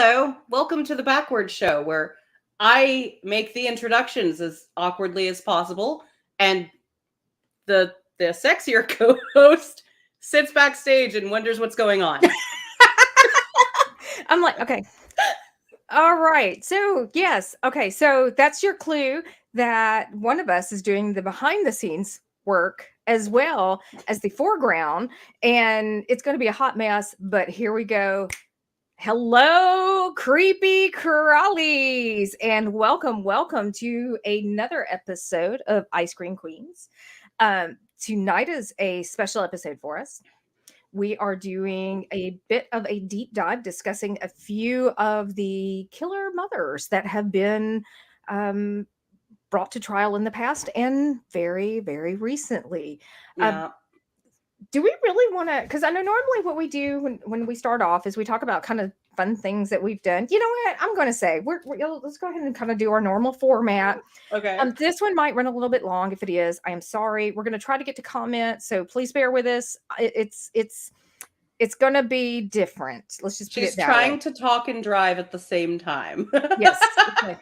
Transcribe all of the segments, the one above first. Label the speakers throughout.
Speaker 1: Vallow. Welcome to the Backward Show, where I make the introductions as awkwardly as possible, and the sexier co-host sits backstage and wonders what's going on.
Speaker 2: I'm like, okay. All right. So, yes. Okay. So that's your clue that one of us is doing the behind the scenes work as well as the foreground. And it's going to be a hot mess. But here we go. Hello, creepy crawlies, and welcome to another episode of Ice Cream Queens. Tonight is a special episode for us. We are doing a bit of a deep dive discussing a few of the killer mothers that have been um, brought to trial in the past and very, very recently. Uh,
Speaker 1: Yeah.
Speaker 2: do we really want to? Because I know normally what we do when we start off is we talk about kind of fun things that we've done. You know what? I'm going to say let's go ahead and kind of do our normal format.
Speaker 1: Okay.
Speaker 2: This one might run a little bit long. If it is, I am sorry. We're going to try to get to comments, so please bear with us. It's going to be different. Let's just put
Speaker 1: She's
Speaker 2: it that way.
Speaker 1: trying to talk and drive at the same time.
Speaker 2: Yes. Okay.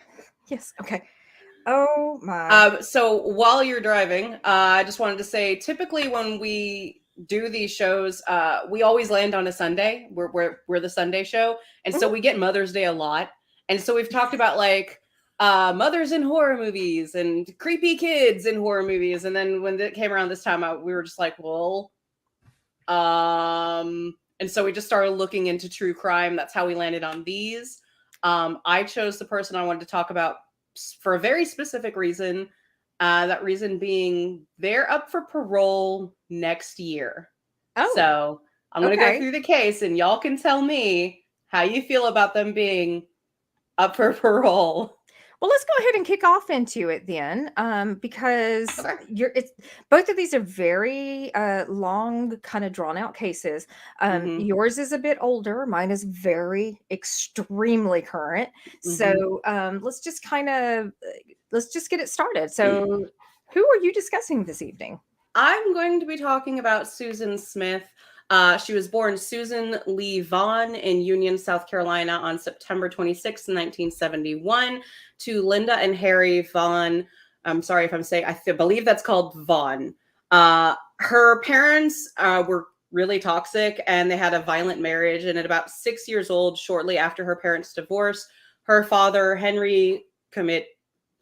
Speaker 2: Yes. Okay. Oh my.
Speaker 1: So while you're driving, I just wanted to say, typically when we do these shows, we always land on a Sunday. We're the Sunday show, and so
Speaker 2: Mhm.
Speaker 1: we get Mother's Day a lot. And so we've talked about like mothers in horror movies and creepy kids in horror movies. And then when it came around this time, we were just like, well, and so we just started looking into true crime. That's how we landed on these. I chose the person I wanted to talk about for a very specific reason. That reason being they're up for parole next year.
Speaker 2: Oh.
Speaker 1: So I'm going to go
Speaker 2: Okay.
Speaker 1: through the case and y'all can tell me how you feel about them being up for parole.
Speaker 2: Well, let's go ahead and kick off into it then, because
Speaker 1: Okay.
Speaker 2: it's both of these are very long, kind of drawn out cases.
Speaker 1: Mhm.
Speaker 2: Yours is a bit older, mine is very extremely current.
Speaker 1: Mhm.
Speaker 2: So let's just get it started. So, who are you discussing this evening?
Speaker 1: I'm going to be talking about Susan Smith. She was born Susan Lee Vaughn in Union, South Carolina on September 26, 1971, to Linda and Harry Vaughn. I'm sorry if I'm saying, I believe that's called Vaughn. Her parents were really toxic and they had a violent marriage. And at about 6 years old, shortly after her parents' divorce, her father, Henry, commit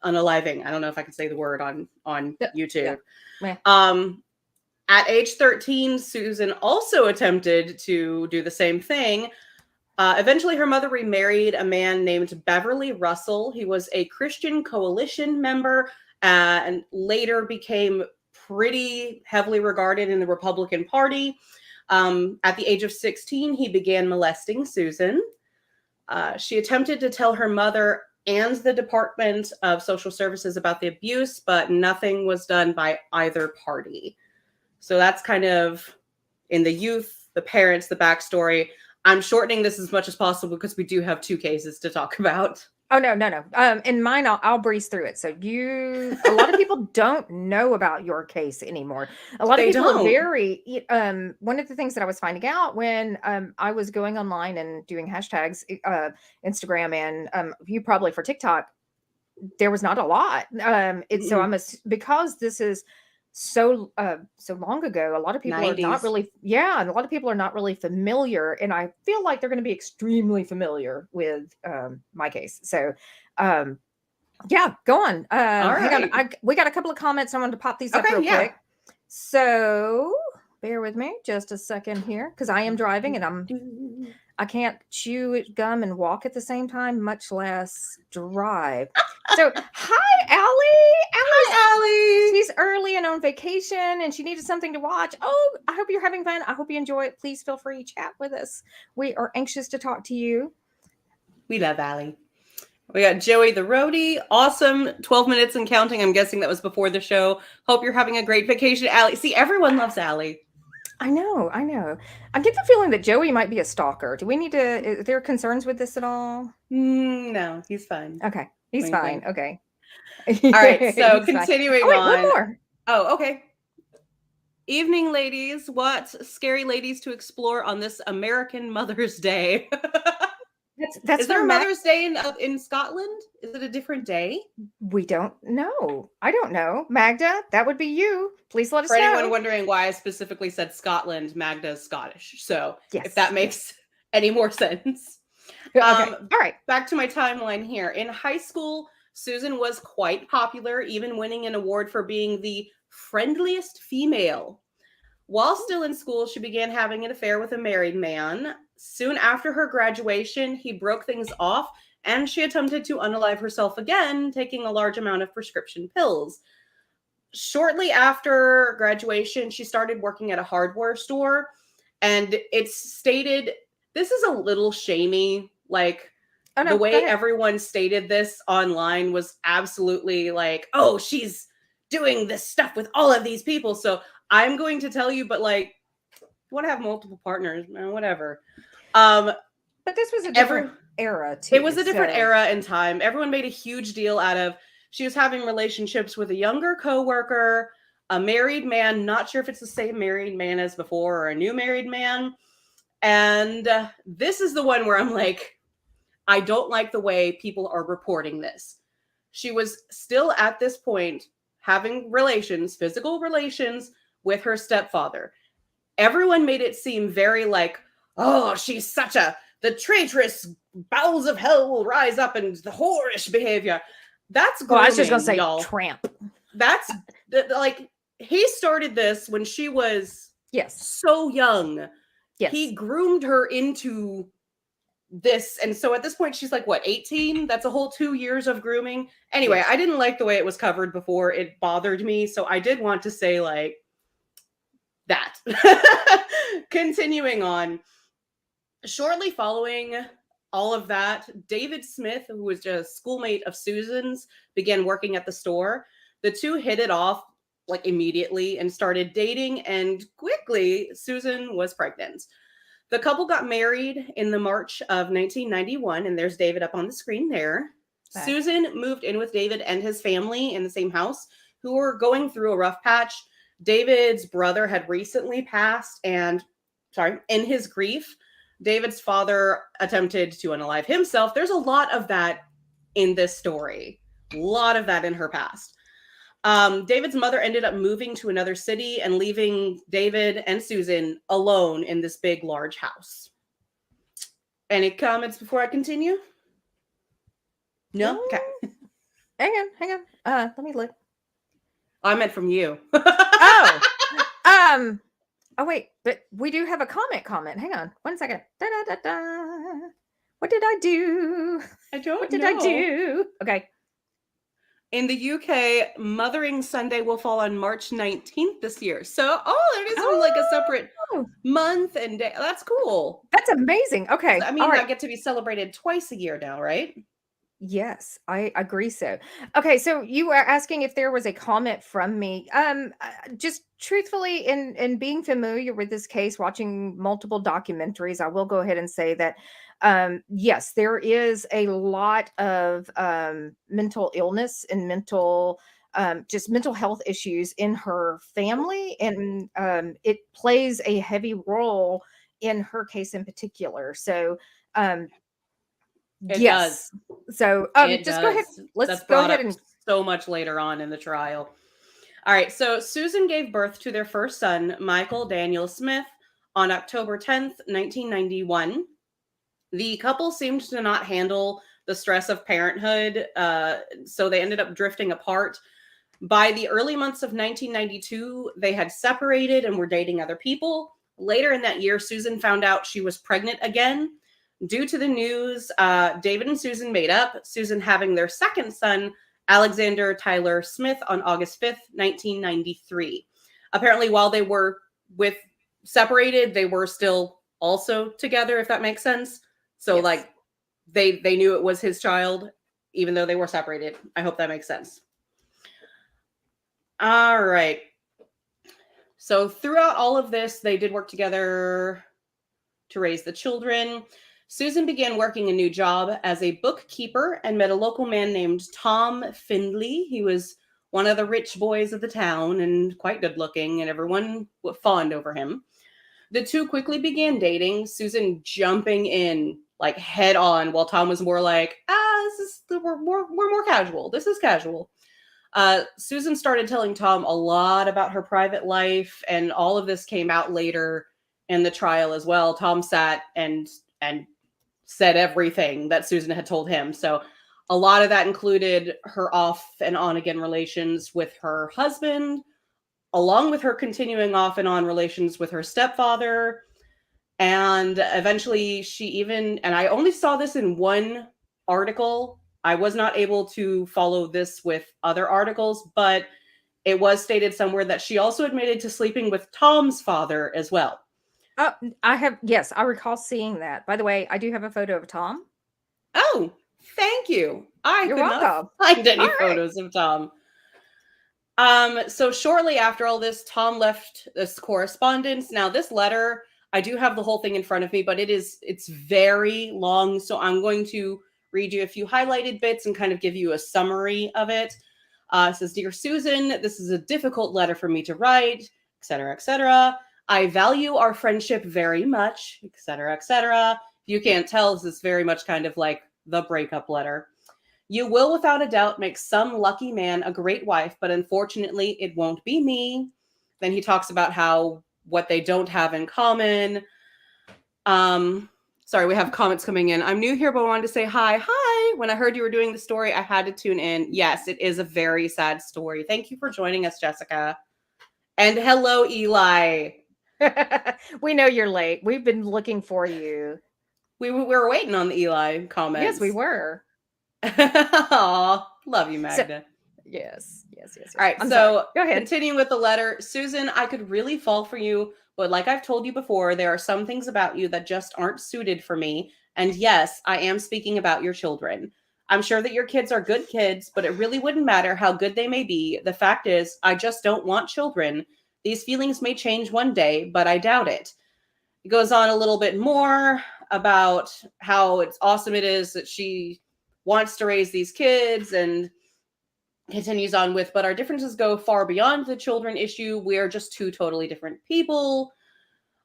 Speaker 1: unaliving. I don't know if I can say the word on YouTube.
Speaker 2: Yeah.
Speaker 1: At age 13, Susan also attempted to do the same thing. Eventually, her mother remarried a man named Beverly Russell. He was a Christian Coalition member and later became pretty heavily regarded in the Republican Party. At the age of 16, he began molesting Susan. She attempted to tell her mother and the Department of Social Services about the abuse, but nothing was done by either party. So that's kind of in the youth, the parents, the backstory. I'm shortening this as much as possible because we do have two cases to talk about.
Speaker 2: Oh no. In mine, I'll breeze through it. So a lot of people don't know about your case anymore. A lot of
Speaker 1: They
Speaker 2: people are
Speaker 1: don't.
Speaker 2: very. One of the things that I was finding out when I was going online and doing hashtags, Instagram, and you probably for TikTok, there was not a lot. So because this is so long ago, a lot of people are not
Speaker 1: 90s.
Speaker 2: really, yeah, and a lot of people are not really familiar, and I feel like they're going to be extremely familiar with my case. So yeah, go on. Hang on, we got a couple of comments. I wanted to pop these up real quick. So bear with me just a second here, because I am driving and I can't chew gum and walk at the same time, much less drive. So, hi, Allie.
Speaker 1: Hi, Allie.
Speaker 2: She's early and on vacation, and she needed something to watch. Oh, I hope you're having fun. I hope you enjoy it. Please feel free to chat with us. We are anxious to talk to you.
Speaker 1: We love Allie. We got Joey the Roadie. Awesome. 12 minutes and counting. I'm guessing that was before the show. Hope you're having a great vacation, Allie. See, everyone loves Allie.
Speaker 2: I know. I get the feeling that Joey might be a stalker. Do we need to? Are there concerns with this at all?
Speaker 1: No, he's fine.
Speaker 2: Okay, he's
Speaker 1: Wink,
Speaker 2: fine.
Speaker 1: wink.
Speaker 2: Okay.
Speaker 1: All right, so
Speaker 2: He's fine.
Speaker 1: continuing
Speaker 2: Oh, wait,
Speaker 1: on.
Speaker 2: one more.
Speaker 1: Oh, okay. Evening, ladies. What scary ladies to explore on this American Mother's Day?
Speaker 2: That's
Speaker 1: Is there
Speaker 2: for
Speaker 1: a Mother's Day in Scotland? Is it a different day?
Speaker 2: We don't know. I don't know. Magda, that would be you. Please let us
Speaker 1: For anyone
Speaker 2: know.
Speaker 1: wondering why I specifically said Scotland, Magda's Scottish. So if that
Speaker 2: Yes.
Speaker 1: makes any more sense.
Speaker 2: Okay. All right.
Speaker 1: Back to my timeline here. In high school, Susan was quite popular, even winning an award for being the friendliest female. While still in school, she began having an affair with a married man. Soon after her graduation, he broke things off and she attempted to unalive herself again, taking a large amount of prescription pills. Shortly after graduation, she started working at a hardware store, and it's stated this is a little shamey. Like,
Speaker 2: Oh
Speaker 1: the
Speaker 2: no, go
Speaker 1: way
Speaker 2: ahead.
Speaker 1: everyone stated this online was absolutely like, oh, she's doing this stuff with all of these people. So I'm going to tell you, but like, you want to have multiple partners, man, whatever.
Speaker 2: But this was a different era too.
Speaker 1: It was a different era and time. Everyone made a huge deal out of she was having relationships with a younger coworker, a married man, not sure if it's the same married man as before or a new married man. And this is the one where I'm like, I don't like the way people are reporting this. She was still at this point having relations, physical relations with her stepfather. Everyone made it seem very like, oh, she's such the traitorous bowels of hell will rise up and the whorish behavior. That's grooming,
Speaker 2: I was just gonna say
Speaker 1: y'all.
Speaker 2: tramp.
Speaker 1: That's like, he started this when she was so young.
Speaker 2: Yes.
Speaker 1: He groomed her into this. And so at this point, she's like, what, 18? That's a whole 2 years of grooming. Anyway,
Speaker 2: Yes.
Speaker 1: I didn't like the way it was covered before. It bothered me. So I did want to say like that. Continuing on. Shortly following all of that, David Smith, who was a schoolmate of Susan's, began working at the store. The two hit it off like immediately and started dating, and quickly Susan was pregnant. The couple got married in the March of 1991, and there's David up on the screen there.
Speaker 2: Back.
Speaker 1: Susan moved in with David and his family in the same house, who were going through a rough patch. David's brother had recently passed, and in his grief, David's father attempted to unalive himself. There's a lot of that in this story. A lot of that in her past. David's mother ended up moving to another city and leaving David and Susan alone in this big, large house. Any comments before I continue? No? Okay.
Speaker 2: Hang on. Let me look.
Speaker 1: I meant from you.
Speaker 2: Oh, wait, but we do have a comment. Hang on 1 second. What did I do?
Speaker 1: I don't know.
Speaker 2: What did I do? Okay.
Speaker 1: In the UK, Mothering Sunday will fall on March 19th this year. So, it is on like a separate month and day. That's cool.
Speaker 2: That's amazing. Okay.
Speaker 1: So, I mean, I get to be celebrated twice a year now, right?
Speaker 2: Yes, I agree so. Okay, so you were asking if there was a comment from me. Just truthfully, in being familiar with this case, watching multiple documentaries, I will go ahead and say that yes, there is a lot of mental illness and just mental health issues in her family, and it plays a heavy role in her case in particular. So
Speaker 1: It does.
Speaker 2: So
Speaker 1: It
Speaker 2: just
Speaker 1: does.
Speaker 2: go ahead. Let's go ahead and
Speaker 1: so much later on in the trial. All right. So Susan gave birth to their first son, Michael Daniel Smith, on October 10th, 1991. The couple seemed to not handle the stress of parenthood, so they ended up drifting apart. By the early months of 1992, they had separated and were dating other people. Later in that year, Susan found out she was pregnant again. Due to the news, David and Susan made up, Susan having their second son, Alexander Tyler Smith, on August 5th, 1993. Apparently, while they were separated, they were still also together, if that makes sense. So,
Speaker 2: yes.
Speaker 1: like, they knew it was his child, even though they were separated. I hope that makes sense. All right. So throughout all of this, they did work together to raise the children. Susan began working a new job as a bookkeeper and met a local man named Tom Findley. He was one of the rich boys of the town and quite good looking, and everyone fawned over him. The two quickly began dating, Susan jumping in like head on, while Tom was more like, we're more casual. This is casual. Susan started telling Tom a lot about her private life, and all of this came out later in the trial as well. Tom sat and said everything that Susan had told him. So a lot of that included her off and on again relations with her husband, along with her continuing off and on relations with her stepfather. And eventually she even, and I only saw this in one article. I was not able to follow this with other articles, but it was stated somewhere that she also admitted to sleeping with Tom's father as well.
Speaker 2: Oh, yes, I recall seeing that. By the way, I do have a photo of Tom.
Speaker 1: Oh, thank you. I
Speaker 2: You're
Speaker 1: could not
Speaker 2: welcome.
Speaker 1: find any
Speaker 2: All right.
Speaker 1: photos of Tom. So shortly after all this, Tom left this correspondence. Now, this letter, I do have the whole thing in front of me, but it's very long. So I'm going to read you a few highlighted bits and kind of give you a summary of it. It says, "Dear Susan, this is a difficult letter for me to write, etc., etc. I value our friendship very much, etc., etc." If you can't tell, this is very much kind of like the breakup letter. "You will without a doubt make some lucky man a great wife, but unfortunately it won't be me." Then he talks about how what they don't have in common. Sorry, we have comments coming in. "I'm new here, but I wanted to say hi. Hi. When I heard you were doing the story, I had to tune in." Yes, it is a very sad story. Thank you for joining us, Jessica. And hello, Eli.
Speaker 2: We know you're late. We've been looking for you.
Speaker 1: We were waiting on the Eli comments.
Speaker 2: Yes, we were.
Speaker 1: Aw, love you, Magda.
Speaker 2: Yes.
Speaker 1: All right,
Speaker 2: I'm
Speaker 1: so
Speaker 2: sorry. Go ahead.
Speaker 1: continuing with the letter. "Susan, I could really fall for you, but like I've told you before, there are some things about you that just aren't suited for me. And yes, I am speaking about your children. I'm sure that your kids are good kids, but it really wouldn't matter how good they may be. The fact is, I just don't want children. These feelings may change one day, but I doubt it." It goes on a little bit more about how it's awesome it is that she wants to raise these kids, and continues on with, "But our differences go far beyond the children issue. We are just two totally different people."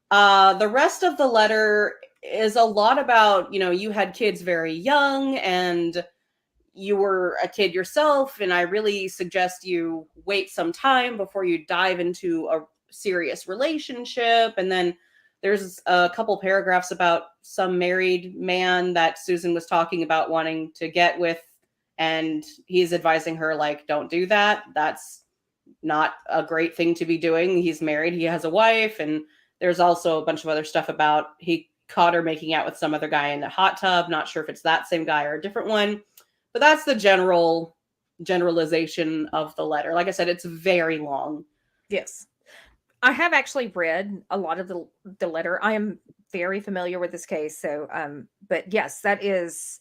Speaker 1: The rest of the letter is a lot about, you had kids very young and you were a kid yourself, and I really suggest you wait some time before you dive into a serious relationship. And then there's a couple paragraphs about some married man that Susan was talking about wanting to get with, and he's advising her, like, don't do that. That's not a great thing to be doing. He's married, he has a wife. And there's also a bunch of other stuff about he caught her making out with some other guy in the hot tub. Not sure if it's that same guy or a different one, but that's the generalization of the letter. Like I said, it's very long.
Speaker 2: Yes. I have actually read a lot of the letter. I am very familiar with this case. So, but yes, that is.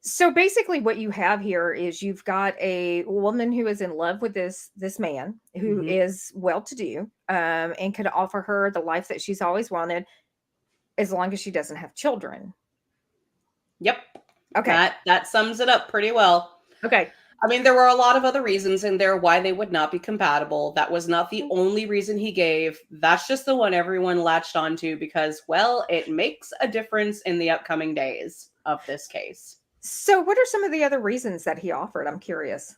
Speaker 2: So basically what you have here is you've got a woman who is in love with this man who is well-to-do, and could offer her the life that she's always wanted as long as she doesn't have children.
Speaker 1: Yep.
Speaker 2: Okay.
Speaker 1: That sums it up pretty well.
Speaker 2: Okay.
Speaker 1: I mean, there were a lot of other reasons in there why they would not be compatible. That was not the only reason he gave. That's just the one everyone latched onto because, well, it makes a difference in the upcoming days of this case.
Speaker 2: So what are some of the other reasons that he offered? I'm curious.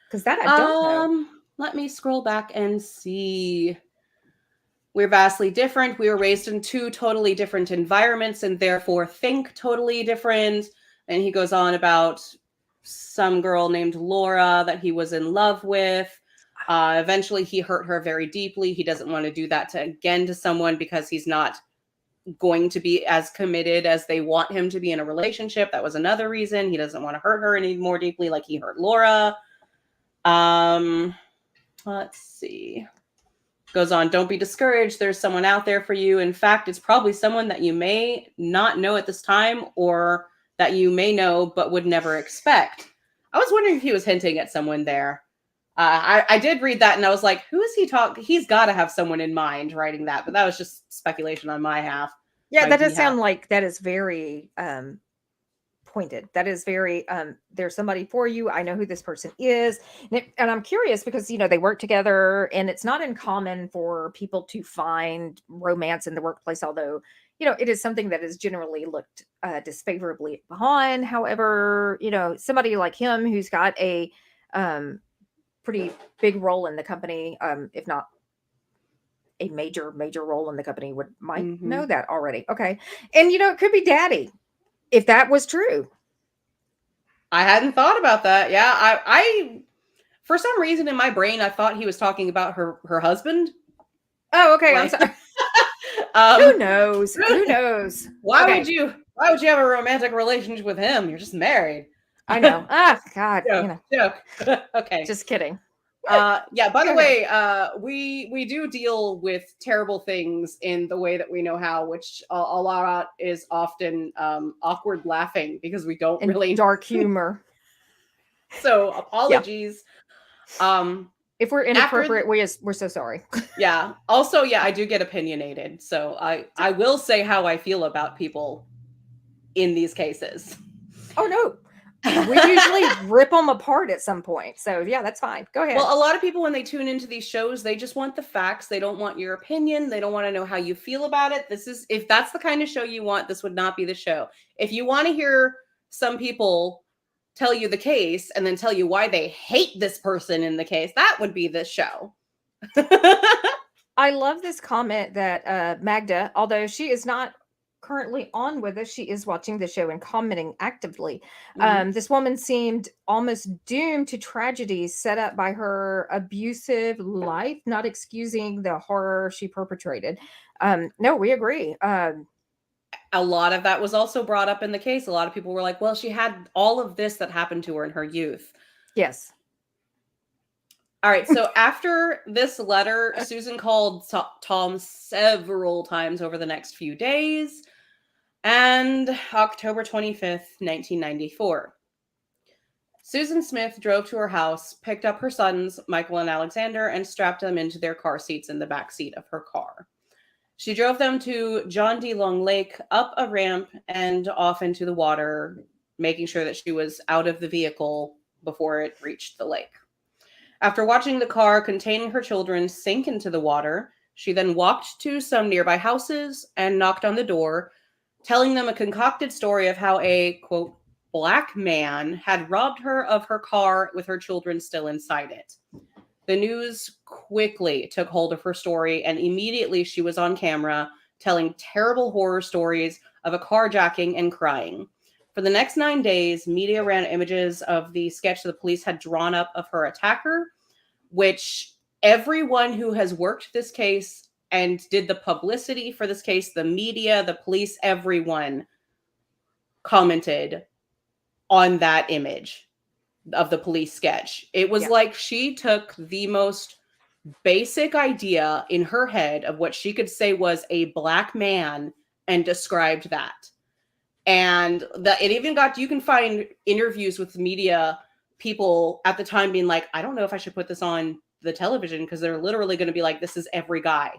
Speaker 2: Because that I don't know.
Speaker 1: Let me scroll back and see. "We're vastly different. We were raised in two totally different environments and therefore think totally different." And he goes on about some girl named Laura that he was in love with. Eventually, he hurt her very deeply. He doesn't want to do that to someone because he's not going to be as committed as they want him to be in a relationship. That was another reason. He doesn't want to hurt her any more deeply like he hurt Laura. Let's see. Goes on, "Don't be discouraged. There's someone out there for you. In fact, it's probably someone that you may not know at this time or that you may know but would never expect." I was wondering if he was hinting at someone there. I did read that and I was like, who is he talking? He's got to have someone in mind writing that, but that was just speculation on my half.
Speaker 2: Yeah, that does sound like that is very pointed. That is very there's somebody for you. I know who this person is. And I'm curious because they work together and it's not uncommon for people to find romance in the workplace, although it is something that is generally looked disfavorably upon. However, somebody like him who's got a pretty big role in the company, if not a major role in the company, might
Speaker 1: Mm-hmm.
Speaker 2: know that already. Okay. And it could be daddy, if that was true.
Speaker 1: I hadn't thought about that. Yeah, I for some reason in my brain I thought he was talking about her husband.
Speaker 2: Oh, okay. I'm
Speaker 1: Like,
Speaker 2: sorry.
Speaker 1: um,
Speaker 2: Who knows? Who knows?
Speaker 1: why would
Speaker 2: Okay.
Speaker 1: you have a romantic relationship with him? You're just married.
Speaker 2: I know. Ah, God,
Speaker 1: Joke. Okay.
Speaker 2: just kidding.
Speaker 1: Yeah, by the
Speaker 2: Go ahead.
Speaker 1: way, we do deal with terrible things in the way that we know how, which a lot is often awkward laughing because we don't
Speaker 2: And
Speaker 1: really.
Speaker 2: dark humor.
Speaker 1: So
Speaker 2: Yeah.
Speaker 1: apologies. Um,
Speaker 2: If we're
Speaker 1: after
Speaker 2: inappropriate, we're so sorry.
Speaker 1: yeah. Also, yeah, I do get opinionated, so I will say how I feel about people in these cases.
Speaker 2: Oh no. We usually rip them apart at some point. So yeah, that's fine. Go ahead.
Speaker 1: Well, a lot of people, when they tune into these shows, they just want the facts. They don't want your opinion. They don't want to know how you feel about it. If that's the kind of show you want, this would not be the show. If you want to hear some people tell you the case and then tell you why they hate this person in the case, that would be this show.
Speaker 2: I love this comment that Magda, although she is not currently on with us, she is watching the show and commenting actively.
Speaker 1: Mhm.
Speaker 2: This woman seemed almost doomed to tragedies set up by her abusive life, not excusing the horror she perpetrated. No, we agree.
Speaker 1: A lot of that was also brought up in the case. A lot of people were like, well, she had all of this that happened to her in her youth.
Speaker 2: Yes.
Speaker 1: All right. So after this letter, Susan called Tom several times over the next few days. And October 25th, 1994. Susan Smith drove to her house, picked up her sons, Michael and Alexander, and strapped them into their car seats in the back seat of her car. She drove them to John D. Long Lake, up a ramp, and off into the water, making sure that she was out of the vehicle before it reached the lake. After watching the car containing her children sink into the water, she then walked to some nearby houses and knocked on the door, telling them a concocted story of how a, quote, black man had robbed her of her car with her children still inside it. The news quickly took hold of her story, and immediately she was on camera telling terrible horror stories of a carjacking and crying. For the next 9 days, media ran images of the sketch the police had drawn up of her attacker, which everyone who has worked this case and did the publicity for this case, the media, the police, everyone commented on that image of the police sketch. It was like she took the most basic idea in her head of what she could say was a black man and described that. And that it even got, you can find interviews with media people at the time being like, I don't know if I should put this on the television because they're literally going to be like, this is every guy.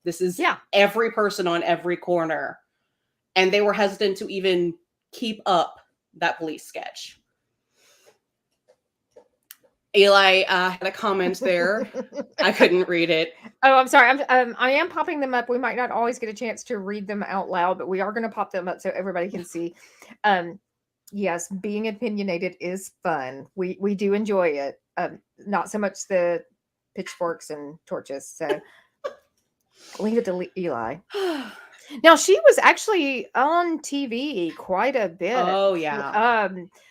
Speaker 1: This is every person on every corner. And they were hesitant to even keep up that police sketch. Eli had a comment there. I couldn't read it.
Speaker 2: Oh, I'm sorry. I am popping them up. We might not always get a chance to read them out loud, but we are going to pop them up so everybody can see. Yes, being opinionated is fun. We do enjoy it. Not so much the pitchforks and torches. So leave it to Eli. Now she was actually on TV quite a bit.
Speaker 1: Oh yeah.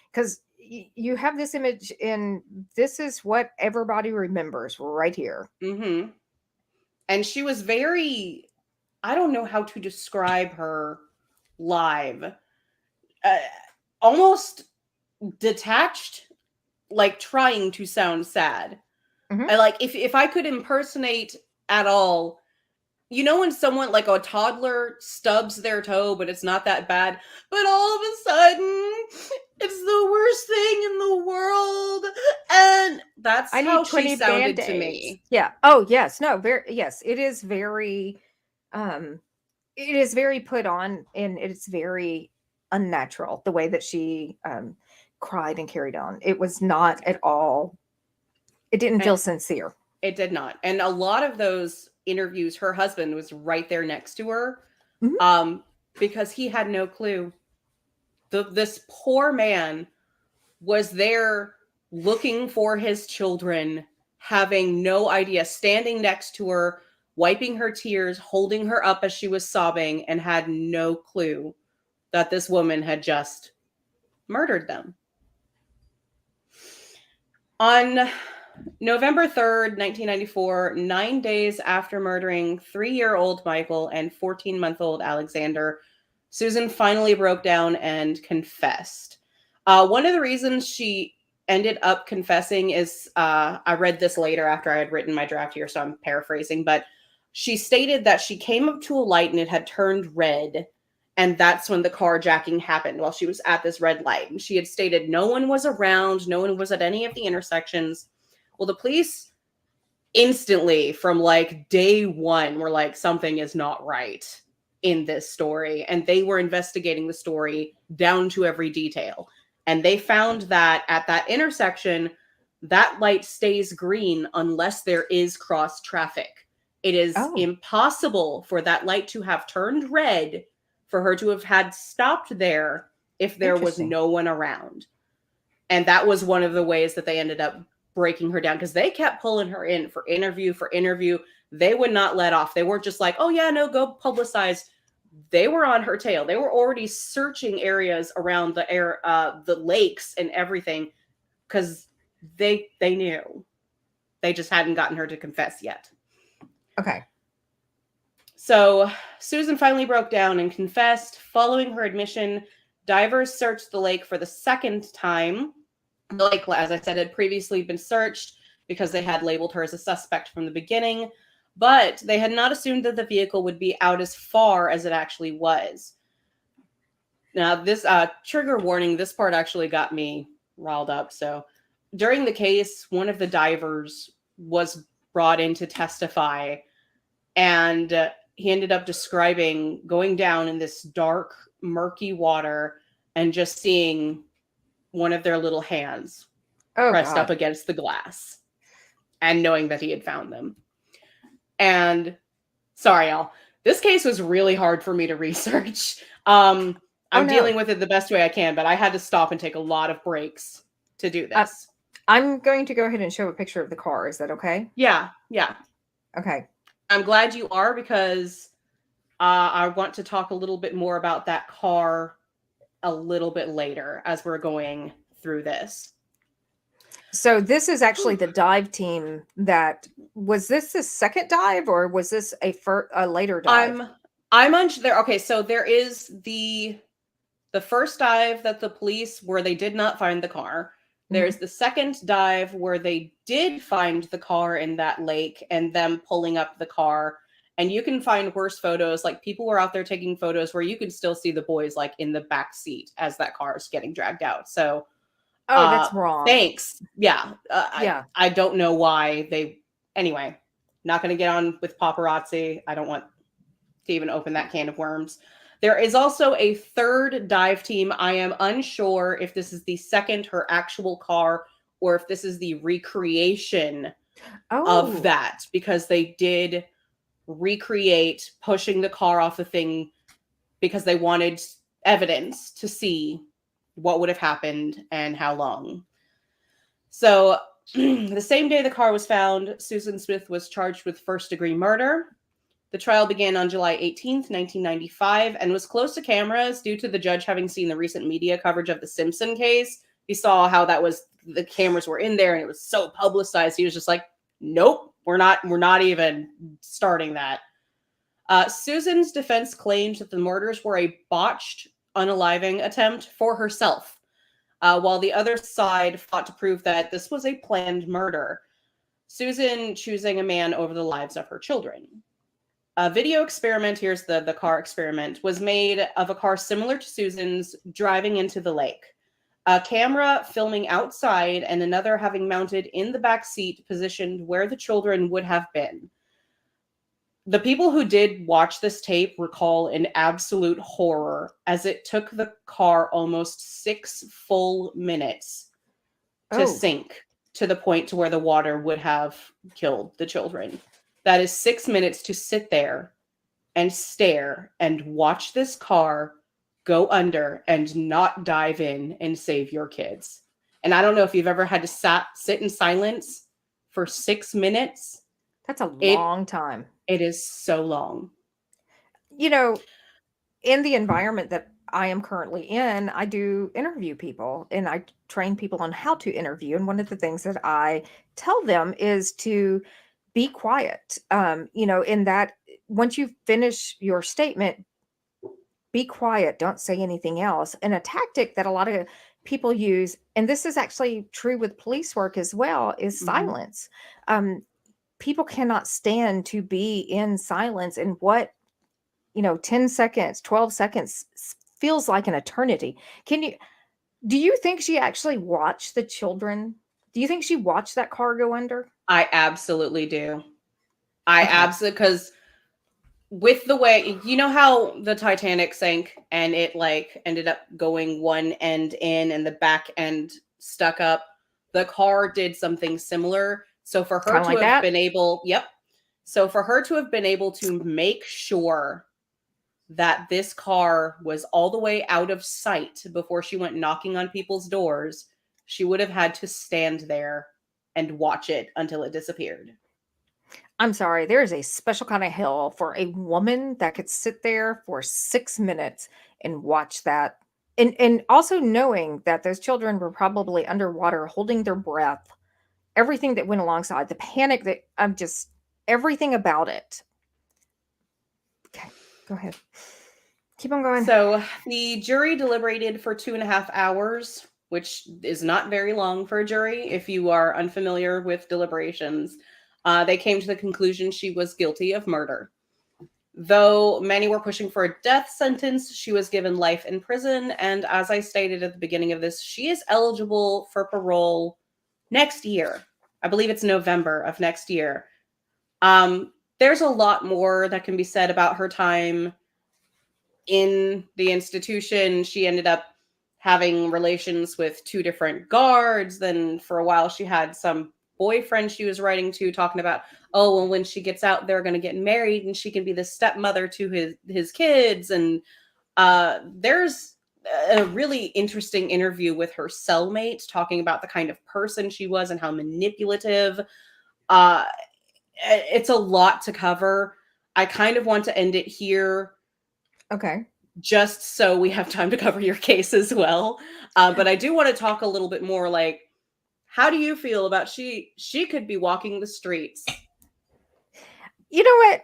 Speaker 2: Because you have this image, and this is what everybody remembers right here.
Speaker 1: Mm-hmm. And she was very, I don't know how to describe her live. Almost detached, like trying to sound sad.
Speaker 2: Mm-hmm.
Speaker 1: I like, if I could impersonate at all, you know, when someone like a toddler stubs their toe, but it's not that bad, but all of a sudden it's the worst thing in the world. And that's how she sounded to me.
Speaker 2: Yeah. Oh, yes. No, yes. It is very put on, and it's very unnatural the way that she cried and carried on. It was not at all, it didn't feel sincere.
Speaker 1: It did not. And a lot of those interviews, her husband was right there next to her. because he had no clue. This poor man was there looking for his children, having no idea, standing next to her, wiping her tears, holding her up as she was sobbing, and had no clue that this woman had just murdered them. On November 3rd, 1994, 9 days after murdering 3-year-old Michael and 14-month-old Alexander, Susan finally broke down and confessed. One of the reasons she ended up confessing is, I read this later after I had written my draft here, so I'm paraphrasing, but she stated that she came up to a light and it had turned red, and that's when the carjacking happened, while she was at this red light. And she had stated no one was around, no one was at any of the intersections. Well, the police instantly, from like day one, were like, something is not right in this story. And they were investigating the story down to every detail. And they found that at that intersection, that light stays green unless there is cross traffic. It is impossible for that light to have turned red, for her to have had stopped there if there was no one around. And that was one of the ways that they ended up breaking her down, because they kept pulling her in for interview. They would not let off. They weren't just like, oh yeah, no, go publicize. They were on her tail. They were already searching areas around the lakes and everything, because they knew. They just hadn't gotten her to confess yet.
Speaker 2: Okay.
Speaker 1: So Susan finally broke down and confessed. Following her admission, divers searched the lake for the second time. The lake, as I said, had previously been searched because they had labeled her as a suspect from the beginning, but they had not assumed that the vehicle would be out as far as it actually was. Now, this trigger warning, this part actually got me riled up. So during the case, one of the divers was brought in to testify, and he ended up describing going down in this dark, murky water and just seeing one of their little hands pressed up against the glass, and knowing that he had found them. And sorry, y'all, this case was really hard for me to research. I'm dealing with it the best way I can, but I had to stop and take a lot of breaks to do this.
Speaker 2: I'm going to go ahead and show a picture of the car. Is that okay?
Speaker 1: Yeah.
Speaker 2: Okay.
Speaker 1: I'm glad you are, because I want to talk a little bit more about that car a little bit later as we're going through this.
Speaker 2: So this is actually the dive team that was this the second dive, or was this a later dive?
Speaker 1: I'm unsure. Okay, so there is the first dive that the police, where they did not find the car. There's the second dive where they did find the car in that lake and them pulling up the car. And you can find worse photos. Like, people were out there taking photos where you can still see the boys like in the back seat as that car is getting dragged out. So,
Speaker 2: that's wrong.
Speaker 1: Thanks. Yeah.
Speaker 2: Yeah.
Speaker 1: I don't know why they. Anyway, not going to get on with paparazzi. I don't want to even open that can of worms. There is also a third dive team. I am unsure if this is the second, her actual car, or if this is the recreation of that, because they did recreate pushing the car off the thing because they wanted evidence to see what would have happened and how long. So the same day the car was found, Susan Smith was charged with first-degree murder. The trial began on July 18th, 1995, and was close to cameras due to the judge having seen the recent media coverage of the Simpson case. He saw how that was, the cameras were in there and it was so publicized. He was just like, nope, we're not even starting that. Susan's defense claimed that the murders were a botched unaliving attempt for herself, while the other side fought to prove that this was a planned murder, Susan choosing a man over the lives of her children. A video experiment, here's the car experiment, was made of a car similar to Susan's driving into the lake. A camera filming outside and another having mounted in the back seat positioned where the children would have been. The people who did watch this tape recall an absolute horror, as it took the car almost 6 full minutes to sink to the point to where the water would have killed the children. That is 6 minutes to sit there and stare and watch this car go under and not dive in and save your kids. And I don't know if you've ever had to sit in silence for 6 minutes.
Speaker 2: That's a
Speaker 1: It
Speaker 2: long time.
Speaker 1: it is so long.
Speaker 2: You know, in the environment that I am currently in, I do interview people and I train people on how to interview. And one of the things that I tell them is to be quiet. In that once you finish your statement, be quiet, don't say anything else. And a tactic that a lot of people use, and this is actually true with police work as well, is
Speaker 1: Mhm.
Speaker 2: silence. Um, People cannot stand to be in silence. And what 10 seconds, 12 seconds feels like an eternity. Do you think she actually watched the children? Do you think she watched that car go under?
Speaker 1: I absolutely do. I
Speaker 2: Okay.
Speaker 1: absolutely, because with the way, you know how the Titanic sank and it like ended up going one end in and the back end stuck up. The car did something similar. So for her
Speaker 2: Kind of
Speaker 1: to
Speaker 2: like
Speaker 1: have
Speaker 2: that?
Speaker 1: been able, yep. So for her to have been able to make sure that this car was all the way out of sight before she went knocking on people's doors, she would have had to stand there and watch it until it disappeared.
Speaker 2: I'm sorry, there is a special kind of hell for a woman that could sit there for 6 minutes and watch that. And also knowing that those children were probably underwater, holding their breath, everything that went alongside, the panic that I'm just everything about it. Okay, go ahead. Keep on going.
Speaker 1: So the jury deliberated for 2.5 hours, which is not very long for a jury if you are unfamiliar with deliberations. They came to the conclusion she was guilty of murder. Though many were pushing for a death sentence, she was given life in prison. And as I stated at the beginning of this, she is eligible for parole next year. I believe it's November of next year. There's a lot more that can be said about her time in the institution. She ended up having relations with two different guards. Then for a while, she had some boyfriend she was writing to talking about, oh, well, when she gets out, they're going to get married and she can be the stepmother to his kids. And there's a really interesting interview with her cellmate talking about the kind of person she was and how manipulative. Uh, it's a lot to cover. I kind of want to end it here
Speaker 2: Okay.
Speaker 1: just so we have time to cover your case as well. But I do want to talk a little bit more, like, how do you feel about she could be walking the streets?
Speaker 2: You know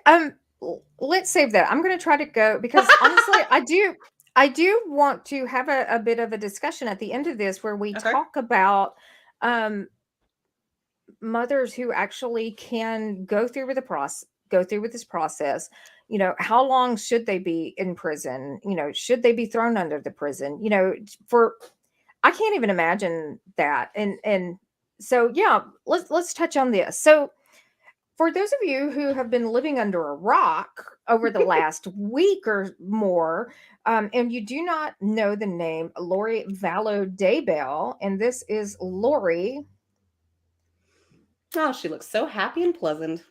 Speaker 2: what? Let's save that. I'm going to try to go because honestly, I do want to have a bit of a discussion at the end of this where we
Speaker 1: Okay.
Speaker 2: talk about um mothers who actually can go through with this process. How long should they be in prison? Should they be thrown under the prison? For I can't even imagine that. And so yeah, let's touch on this. So for those of you who have been living under a rock over the last week or more, and you do not know the name Lori Vallow Daybell, and this is Lori.
Speaker 1: Oh, she looks so happy and pleasant.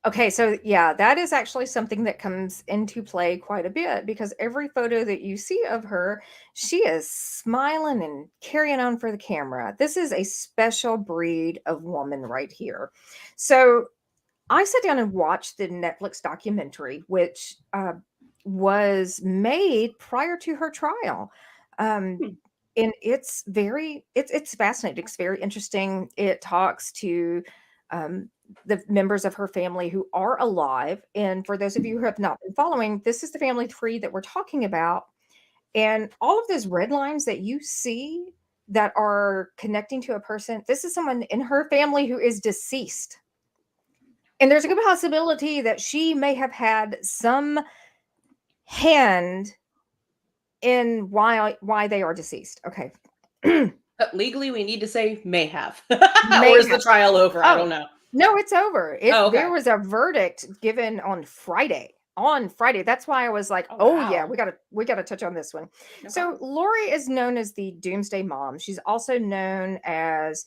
Speaker 2: Okay, so yeah, that is actually something that comes into play quite a bit because every photo that you see of her, she is smiling and carrying on for the camera. This is a special breed of woman right here. So I sat down and watched the Netflix documentary, which was made prior to her trial. Um,
Speaker 1: Hmm.
Speaker 2: and it's fascinating. It's very interesting. It talks to um, the members of her family who are alive. And for those of you who have not been following, this is the family tree that we're talking about. And all of those red lines that you see that are connecting to a person, this is someone in her family who is deceased. And there's a good possibility that she may have had some hand in why they are deceased. Okay.
Speaker 1: Legally, we need to say may have. Or
Speaker 2: May
Speaker 1: is the
Speaker 2: have.
Speaker 1: trial over? I
Speaker 2: Oh,
Speaker 1: don't know.
Speaker 2: no, it's over.
Speaker 1: Oh,
Speaker 2: There
Speaker 1: okay.
Speaker 2: was a verdict given on Friday. On Friday. That's why I was like,
Speaker 1: Oh,
Speaker 2: "Oh yeah,
Speaker 1: wow.
Speaker 2: we got to touch on this one."
Speaker 1: Okay.
Speaker 2: So, Lori is known as the Doomsday Mom. She's also known as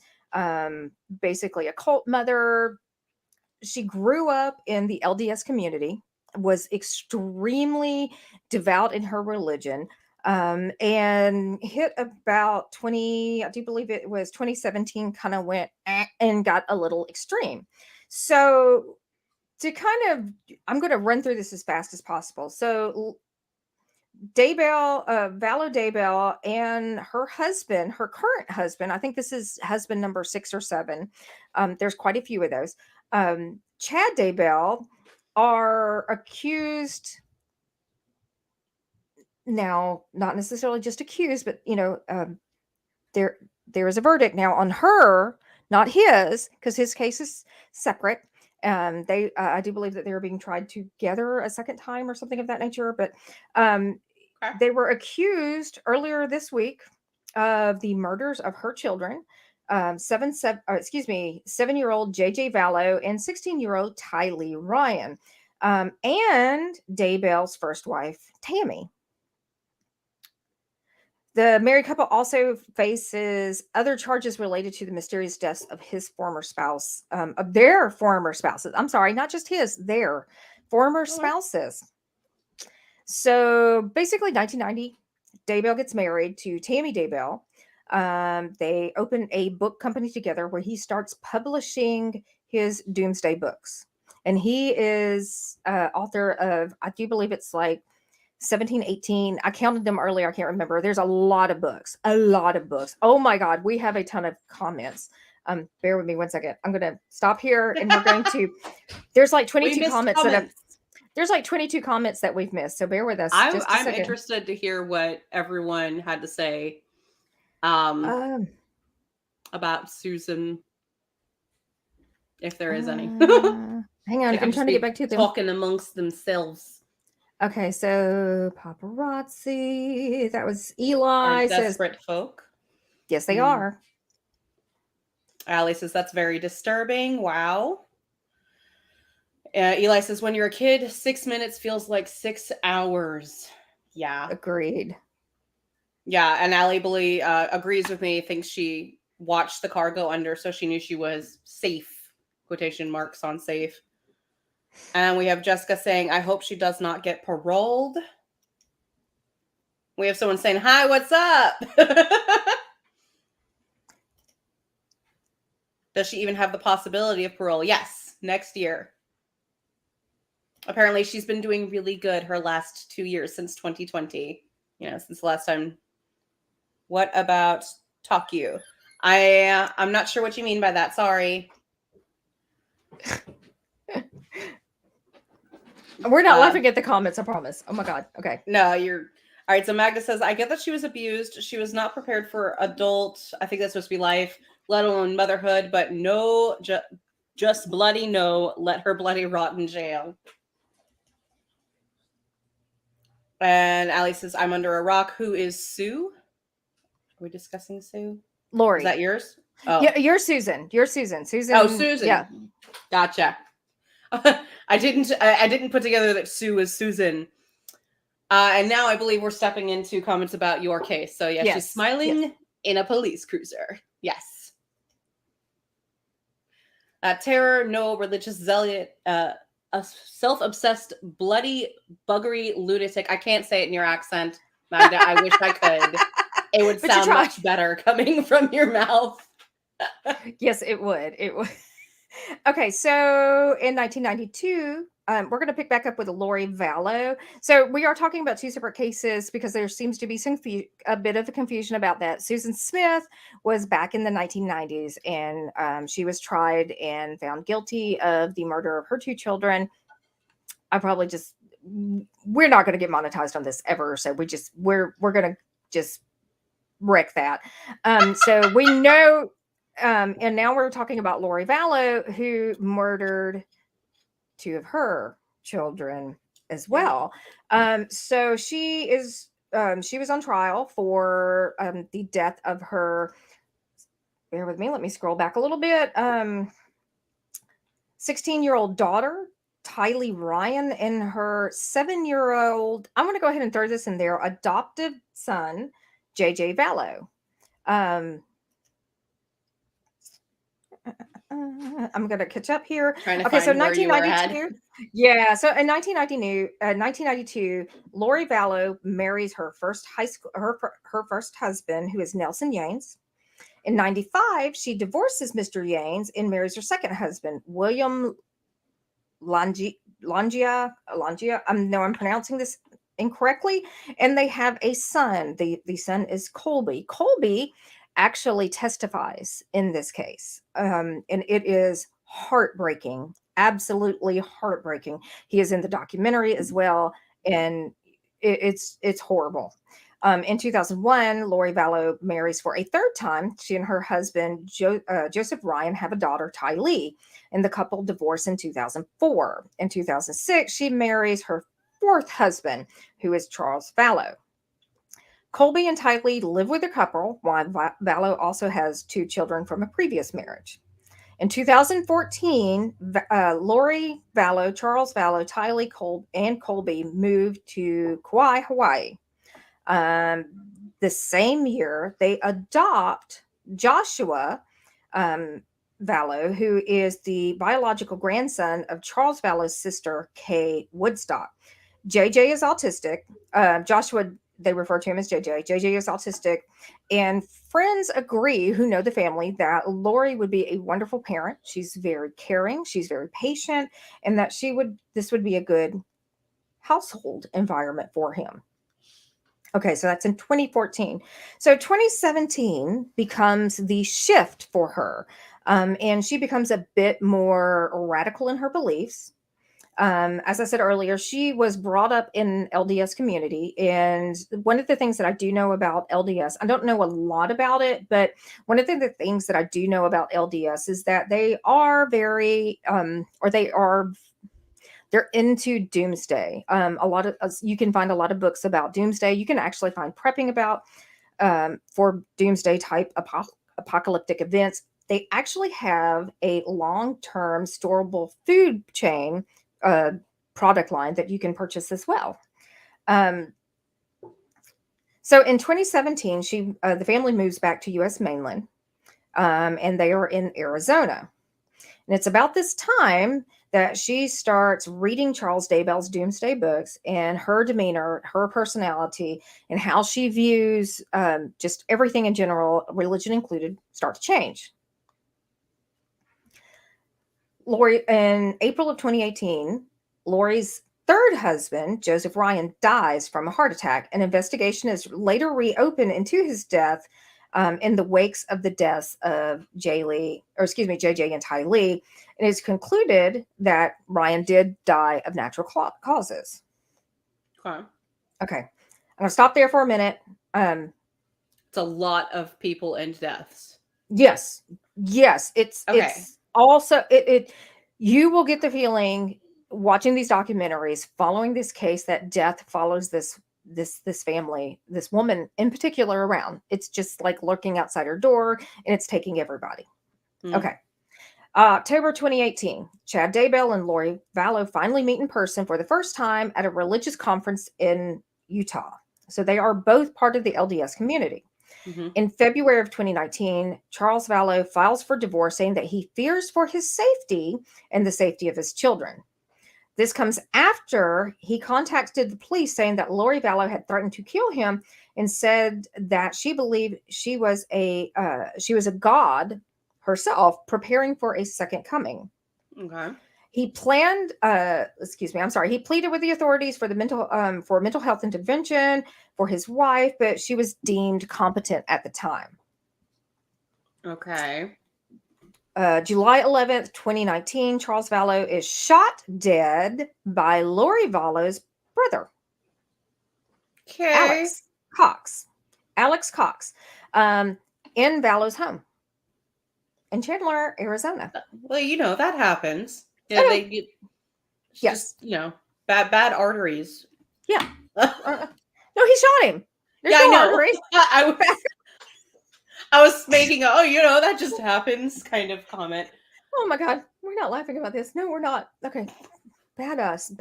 Speaker 2: basically a cult mother. She grew up in the LDS community. was extremely devout in her religion, and hit about 20, I do believe it was 2017, kind of went and got a little extreme. So to kind of, I'm going to run through this as fast as possible. So Daybell, Vallow Daybell, and her husband, her current husband, I think this is husband number 6 or 7. There's quite a few of those. Chad Daybell are accused now, not necessarily just accused, but there is a verdict now on her, not his, because his case is separate. They, I do believe that they were being tried together a second time or something of that nature, but they were accused earlier this week of the murders of her children, 7-year-old JJ Vallow and 16-year-old Tylee Ryan, and Daybell's first wife, Tammy. The married couple also faces other charges related to the mysterious deaths of his former spouse, of their former spouses. I'm sorry, not just his, their former spouses. So basically, 1990, Daybell gets married to Tammy Daybell. They open a book company together where he starts publishing his doomsday books. And he is author of, I do believe it's like 17, 18. I counted them earlier. I can't remember. There's a lot of books. Oh my God. We have a ton of comments. Bear with me 1 second. I'm going to stop here and we're going to, there's like 22 comments that have, there's like 22 comments that we've missed. So bear with us.
Speaker 1: I'm interested to hear what everyone had to say about Susan, if there is any.
Speaker 2: Hang on. I'm trying to get back to them.
Speaker 1: Talking amongst themselves.
Speaker 2: Okay, so paparazzi. That was Eli.
Speaker 1: Desperate folk.
Speaker 2: Yes, they are.
Speaker 1: Allie says that's very disturbing. Wow. Eli says when you're a kid, 6 minutes feels like 6 hours. Yeah.
Speaker 2: Agreed.
Speaker 1: Yeah, and Allie agrees with me. Thinks she watched the car go under, so she knew she was safe. Quotation marks on safe. And we have Jessica saying, I hope she does not get paroled. We have someone saying, hi, what's up? Does she even have the possibility of parole? Yes, next year. Apparently, she's been doing really good her last 2 years since 2020. Since the last time. What about talk you? I'm not sure what you mean by that. Sorry.
Speaker 2: We're not laughing at the comments, I promise. Oh my God. Okay.
Speaker 1: No, you're all right. So Magda says, I get that she was abused. She was not prepared for adult. I think that's supposed to be life, let alone motherhood. But no, just bloody no. Let her bloody rot in jail. And Allie says, I'm under a rock. Who is Sue? Are we discussing Sue?
Speaker 2: Lori.
Speaker 1: Is that yours?
Speaker 2: Oh, yeah, you're Susan. You're Susan. Susan.
Speaker 1: Oh, Susan.
Speaker 2: Yeah.
Speaker 1: Gotcha. I didn't put together that Sue is Susan. And now I believe we're stepping into comments about your case. So yes. She's smiling in a police cruiser. Yes. Terror, no religious zealot, a self-obsessed, bloody, buggery lunatic. I can't say it in your accent, Magda. I wish I could. It would sound much better coming from your mouth.
Speaker 2: Yes, it would. It would. Okay, so in 1992, we're going to pick back up with Lori Vallow. So we are talking about two separate cases because there seems to be a bit of a confusion about that. Susan Smith was back in the 1990s, and she was tried and found guilty of the murder of her 2 children. We're not going to get monetized on this ever, so we're going to just wreck that. So we know. And now we're talking about Lori Vallow, who murdered 2 of her children as well. So she was on trial for the death of her. Bear with me. Let me scroll back a little bit. 16-year-old daughter, Tylee Ryan, and her 7-year-old. I'm going to go ahead and throw this in there. Adoptive son, JJ Vallow. I'm going to catch up here.
Speaker 1: Trying to
Speaker 2: Okay, so
Speaker 1: find where you were at.
Speaker 2: 1992. Yeah, so in 1992, Lori Vallow marries her first her first husband, who is Nelson Yanes. In 95, she divorces Mr. Yanes and marries her second husband, William Langia. No, I'm pronouncing this incorrectly. And they have a son. The son is Colby. Colby actually testifies in this case. And it is heartbreaking, absolutely heartbreaking. He is in the documentary as well. And it's horrible. In 2001, Lori Vallow marries for a third time. She and her husband, Joseph Ryan, have a daughter, Ty Lee, and the couple divorced in 2004. In 2006, she marries her fourth husband, who is Charles Vallow. Colby and Ty Lee live with the couple, while Vallow also has 2 children from a previous marriage. In 2014, Lori Vallow, Charles Vallow, Ty Lee and Colby moved to Kauai, Hawaii. The same year, they adopt Joshua Vallow, who is the biological grandson of Charles Vallow's sister, Kay Woodstock. JJ is autistic. Joshua, they refer to him as JJ. JJ is autistic. And friends agree, who know the family, that Lori would be a wonderful parent. She's very caring. She's very patient. And that this would be a good household environment for him. Okay, so that's in 2014. So 2017 becomes the shift for her. And she becomes a bit more radical in her beliefs. As I said earlier, she was brought up in LDS community. And one of the things that I do know about LDS, I don't know a lot about it, but one of the things that I do know about LDS is that they are they're into doomsday. You can find a lot of books about doomsday. You can actually find prepping about for doomsday type apocalyptic events. They actually have a long-term storable food chain product line that you can purchase as well. So in 2017, the family moves back to U.S. mainland, and they are in Arizona. And it's about this time that she starts reading Charles Daybell's doomsday books, and her demeanor, her personality, and how she views just everything in general, religion included, start to change. Lori, in April of 2018, Lori's third husband, Joseph Ryan, dies from a heart attack. An investigation is later reopened into his death in the wakes of the deaths of JJ and Ty Lee. And it's concluded that Ryan did die of natural causes. Okay. I'm going to stop there for a minute.
Speaker 1: It's a lot of people and deaths.
Speaker 2: Yes. It's also, you will get the feeling watching these documentaries, following this case, that death follows this family, this woman in particular, around. It's just like lurking outside her door, and it's taking everybody. Okay. October 2018, Chad Daybell and Lori Vallow finally meet in person for the first time at a religious conference in Utah. So they are both part of the LDS community. Mm-hmm. In February of 2019, Charles Vallow files for divorce, saying that he fears for his safety and the safety of his children. This comes after he contacted the police, saying that Lori Vallow had threatened to kill him and said that she believed she was a god herself, preparing for a second coming.
Speaker 1: Okay.
Speaker 2: He planned, he pleaded with the authorities for mental health intervention for his wife, but she was deemed competent at the time.
Speaker 1: Okay.
Speaker 2: July 11th, 2019, Charles Vallow is shot dead by Lori Vallow's brother.
Speaker 1: Okay.
Speaker 2: Alex Cox, in Vallow's home in Chandler, Arizona.
Speaker 1: Well, that happens. Just, bad arteries.
Speaker 2: Yeah. No, he shot him. There's no
Speaker 1: I know.
Speaker 2: arteries.
Speaker 1: I was making that just happens kind of comment.
Speaker 2: Oh my God. We're not laughing about this. No, we're not. Okay. Bad us.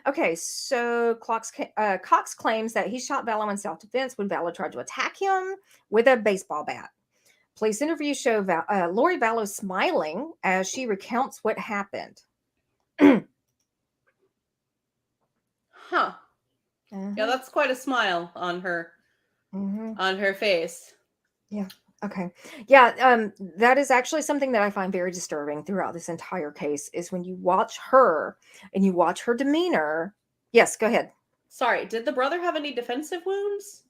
Speaker 2: Okay, so Cox claims that he shot Vallow in self-defense when Vallow tried to attack him with a baseball bat. Police interviews show Lori Vallow smiling as she recounts what happened.
Speaker 1: Huh. Yeah, that's quite a smile on her face.
Speaker 2: Yeah. Okay. Yeah. That is actually something that I find very disturbing throughout this entire case is when you watch her and you watch her demeanor. Yes, go ahead.
Speaker 1: Sorry, did the brother have any defensive wounds?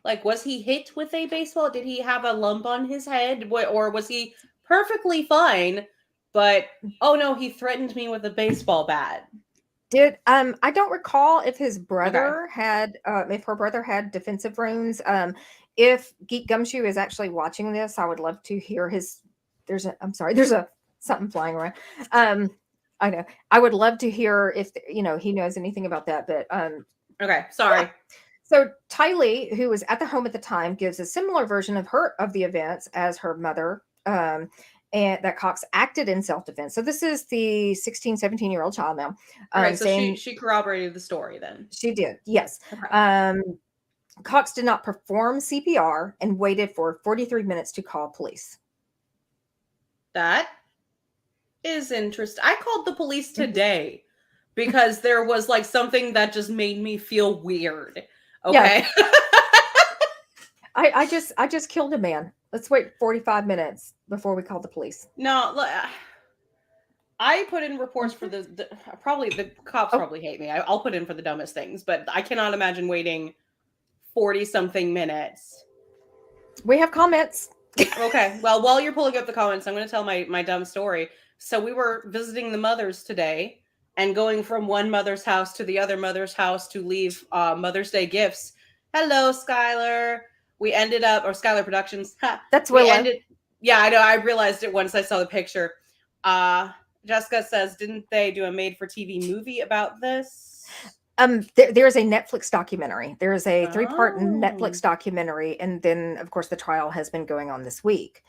Speaker 1: Like, was he hit with a baseball? Did he have a lump on his head? Or was he perfectly fine? But, oh no, he threatened me with a baseball bat.
Speaker 2: I don't recall if his brother had if her brother had defensive wounds. If Geek Gumshoe is actually watching this, I would love to hear his there's a something flying around. I know. I would love to hear if he knows anything about that, but
Speaker 1: okay, sorry.
Speaker 2: Yeah. So Tylee, who was at the home at the time, gives a similar version of the events as her mother. And that Cox acted in self-defense. So this is the 16, 17-year-old child now.
Speaker 1: Okay, so she corroborated the story then.
Speaker 2: She did, yes. Okay. Cox did not perform CPR and waited for 43 minutes to call police.
Speaker 1: That is interesting. I called the police today because there was like something that just made me feel weird. Okay. Yeah.
Speaker 2: I just killed a man. Let's wait 45 minutes before we call the police.
Speaker 1: No, look, I put in reports for the cops probably hate me. I'll put in for the dumbest things, but I cannot imagine waiting 40 something minutes.
Speaker 2: We have comments.
Speaker 1: Okay. Well, while you're pulling up the comments, I'm going to tell my dumb story. So we were visiting the mothers today and going from one mother's house to the other mother's house to leave Mother's Day gifts. Hello, Skylar. We ended up, or Skylar Productions.
Speaker 2: That's Willow.
Speaker 1: Yeah, I know. I realized it once I saw the picture. Jessica says, didn't they do a made-for-TV movie about this?
Speaker 2: There's a Netflix documentary. There is a 3-part Netflix documentary, and then, of course, the trial has been going on this week.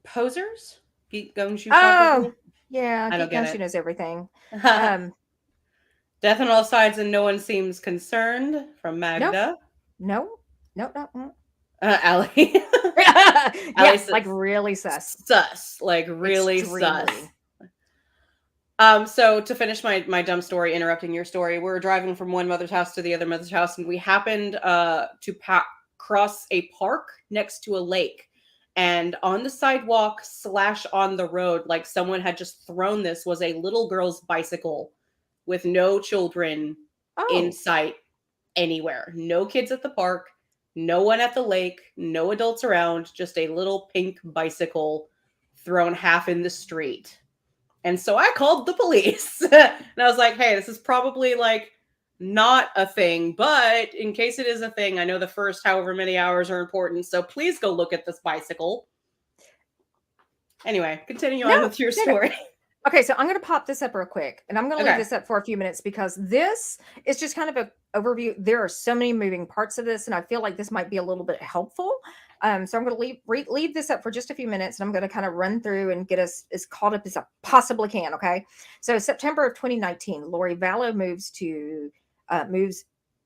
Speaker 1: Posers? Geek Gumshoe?
Speaker 2: Oh, yeah.
Speaker 1: I don't get it.
Speaker 2: She knows everything.
Speaker 1: Death on all sides and no one seems concerned from Magda.
Speaker 2: No.
Speaker 1: Allie.
Speaker 2: Yeah, like really sus.
Speaker 1: Like really sus. So to finish my dumb story, interrupting your story, we're driving from one mother's house to the other mother's house, and we happened to cross a park next to a lake. And on the sidewalk / on the road, like someone had just thrown this, was a little girl's bicycle with no children in sight anywhere. No kids at the park, no one at the lake, no adults around, just a little pink bicycle thrown half in the street. And so I called the police and I was like, hey, this is probably like not a thing, but in case it is a thing, I know the first however many hours are important. So please go look at this bicycle. Anyway, continue on with your story.
Speaker 2: Okay, so I'm going to pop this up real quick, and I'm going to leave this up for a few minutes because this is just kind of an overview. There are so many moving parts of this, and I feel like this might be a little bit helpful. So I'm going to leave this up for just a few minutes, and I'm going to kind of run through and get us as caught up as I possibly can, okay? So September of 2019, Lori Vallow moves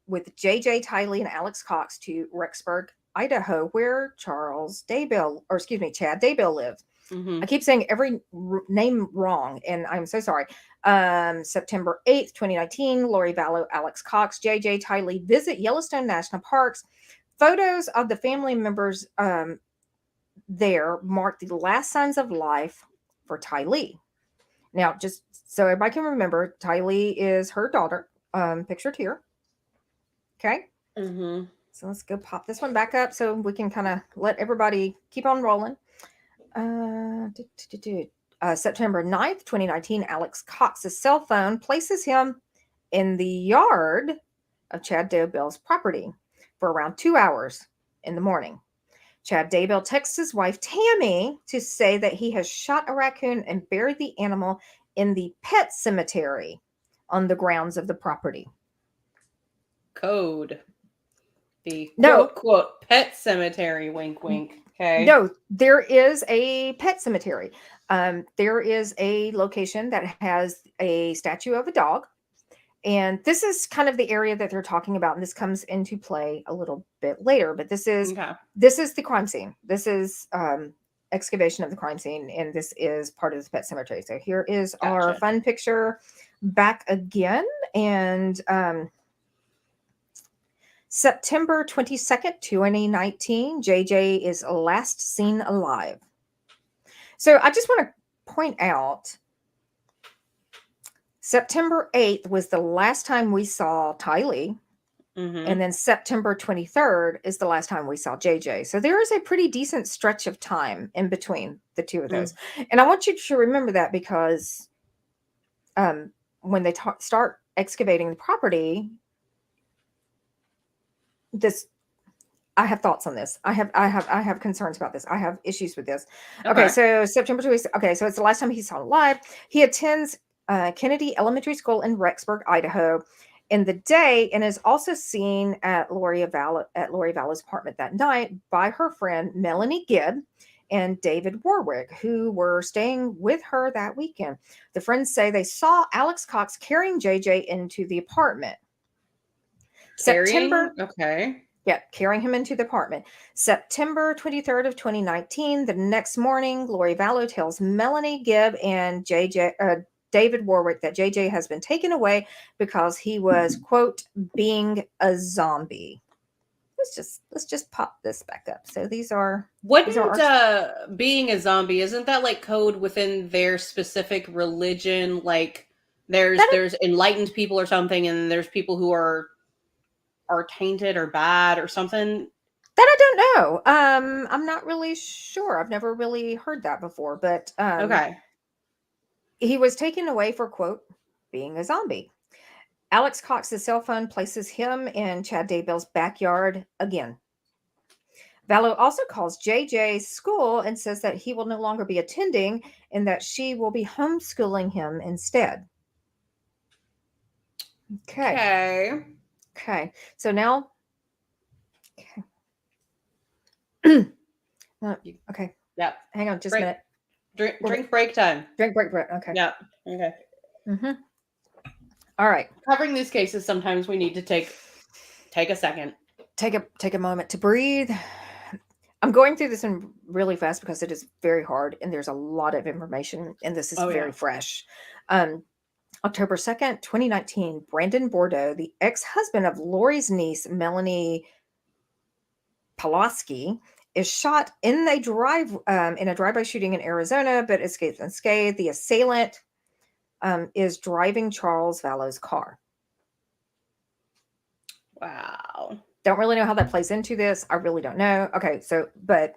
Speaker 2: with JJ Tylee and Alex Cox to Rexburg, Idaho, where Chad Daybell lived. I keep saying every name wrong, and I'm so sorry. September 8th, 2019, Lori Vallow, Alex Cox, JJ Tylee visit Yellowstone National Parks. Photos of the family members there mark the last signs of life for Tylee. Now, just so everybody can remember, Tylee is her daughter, pictured here. Okay?
Speaker 1: Mm-hmm.
Speaker 2: So let's go pop this one back up so we can kind of let everybody keep on rolling. September 9th, 2019, Alex Cox's cell phone places him in the yard of Chad Daybell's property for around 2 hours in the morning. Chad Daybell texts his wife, Tammy, to say that he has shot a raccoon and buried the animal in the pet cemetery on the grounds of the property.
Speaker 1: Code. The quote, pet cemetery, wink, wink. Okay.
Speaker 2: No, there is a pet cemetery. There is a location that has a statue of a dog, And this is kind of the area that they're talking about, and this comes into play a little bit later. But
Speaker 1: Okay.
Speaker 2: this is the crime scene. This is excavation of the crime scene, and this is part of the pet cemetery. So here is our
Speaker 1: Gotcha.
Speaker 2: fun picture back again, and September 22nd, 2019, JJ is last seen alive. So I just want to point out September 8th was the last time we saw Tylee.
Speaker 1: Mm-hmm.
Speaker 2: And then September 23rd is the last time we saw JJ. So there is a pretty decent stretch of time in between the two of those. And I want you to remember that because when they start excavating the property, I have thoughts on this. I have concerns about this. I have issues with this. Okay, so September 20th. Okay, so it's the last time he saw alive. He attends Kennedy Elementary School in Rexburg, Idaho, in the day, and is also seen at Lori Vallow's apartment that night by her friend Melanie Gibb and David Warwick, who were staying with her that weekend. The friends say they saw Alex Cox carrying JJ into the apartment.
Speaker 1: Carrying?
Speaker 2: Carrying him into the apartment. September 23rd of 2019, the next morning, Lori Vallow tells Melanie Gibb and David Warwick that JJ has been taken away because he was, quote, being a zombie. Let's just pop this back up. So these are
Speaker 1: being a zombie, isn't that like code within their specific religion? Like there's enlightened people or something, and there's people who are tainted or bad or something.
Speaker 2: That I don't know. I'm not really sure. I've never really heard that before, but
Speaker 1: Okay.
Speaker 2: He was taken away for, quote, being a zombie. Alex Cox's cell phone places him in Chad Daybell's backyard again. Vallow also calls JJ's school and says that he will no longer be attending and that she will be homeschooling him instead. Okay. So now, okay.
Speaker 1: Yeah.
Speaker 2: Hang on just a minute.
Speaker 1: Drink break time.
Speaker 2: Drink break. Okay.
Speaker 1: Yeah. Okay.
Speaker 2: Mm-hmm. All right.
Speaker 1: Covering these cases, sometimes we need to take a second.
Speaker 2: Take a moment to breathe. I'm going through this one really fast because it is very hard and there's a lot of information and this is very fresh. October 2nd, 2019, Brandon Bordeaux, the ex-husband of Lori's niece, Melanie Pulaski, is shot in a drive-by shooting in Arizona, but escapes unscathed. The assailant is driving Charles Vallow's car.
Speaker 1: Wow.
Speaker 2: Don't really know how that plays into this. I really don't know. Okay, so, but,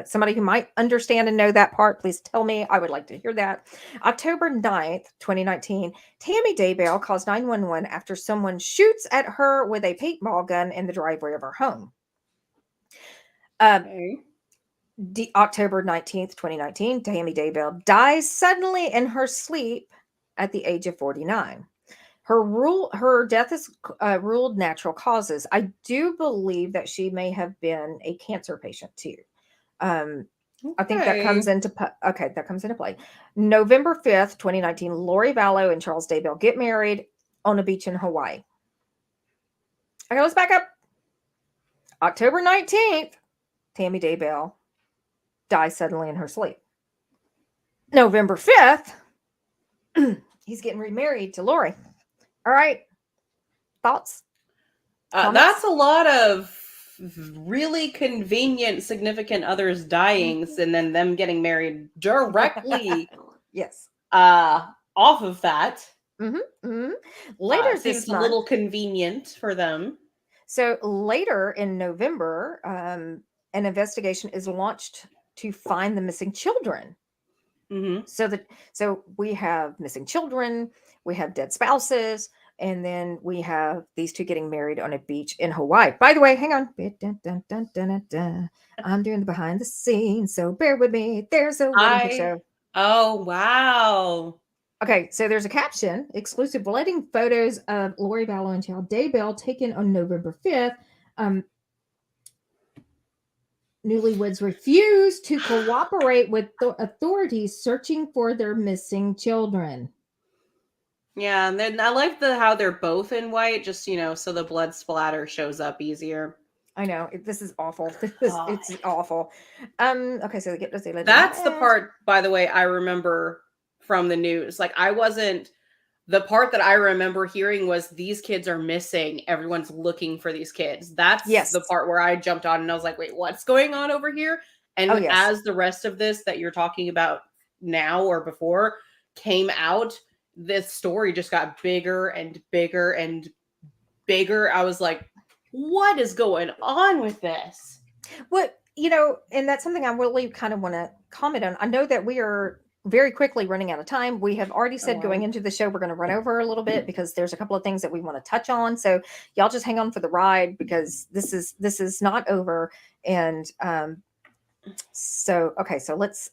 Speaker 2: somebody who might understand and know that part, please tell me. I would like to hear that. October 9th, 2019, Tammy Daybell calls 911 after someone shoots at her with a paintball gun in the driveway of her home. October 19th, 2019, Tammy Daybell dies suddenly in her sleep at the age of 49. Her death is ruled natural causes. I do believe that she may have been a cancer patient too. I think that comes into play. November 5th, 2019, Lori Vallow and Charles Daybell get married on a beach in Hawaii. Okay, let's back up. October 19th, Tammy Daybell dies suddenly in her sleep. November 5th, he's getting remarried to Lori. All right. Thoughts?
Speaker 1: That's a lot of really convenient significant others dying and then them getting married directly
Speaker 2: yes
Speaker 1: off of that.
Speaker 2: Later
Speaker 1: seems
Speaker 2: this month,
Speaker 1: a little convenient for them.
Speaker 2: So later in November, an investigation is launched to find the missing children. So we have missing children, we have dead spouses, and then we have these two getting married on a beach in Hawaii. By the way, hang on. I'm doing the behind the scenes, so bear with me. There's a wedding show.
Speaker 1: Oh, wow.
Speaker 2: Okay, so there's a caption, exclusive wedding photos of Lori Vallow and Chad Daybell taken on November 5th. Newlyweds refuse to cooperate with authorities searching for their missing children.
Speaker 1: Yeah, and then I like how they're both in white, just so the blood splatter shows up easier.
Speaker 2: I know this is awful.
Speaker 1: God.
Speaker 2: It's awful. Okay, so they get to say
Speaker 1: That's the part, by the way, I remember from the news. Like, I wasn't the part that I remember hearing was these kids are missing. Everyone's looking for these kids. That's
Speaker 2: Yes.
Speaker 1: the part where I jumped on and I was like, wait, what's going on over here?
Speaker 2: Oh
Speaker 1: And
Speaker 2: yes.
Speaker 1: as the rest of this that you're talking about now or before came out, this story just got bigger and bigger and bigger. I was like, what is going on with this?
Speaker 2: What and that's something I really kind of want to comment on. I know that we are very quickly running out of time. We have already said going into the show we're going to run over a little bit because there's a couple of things that we want to touch on. So y'all just hang on for the ride because this is not over. And so okay, so let's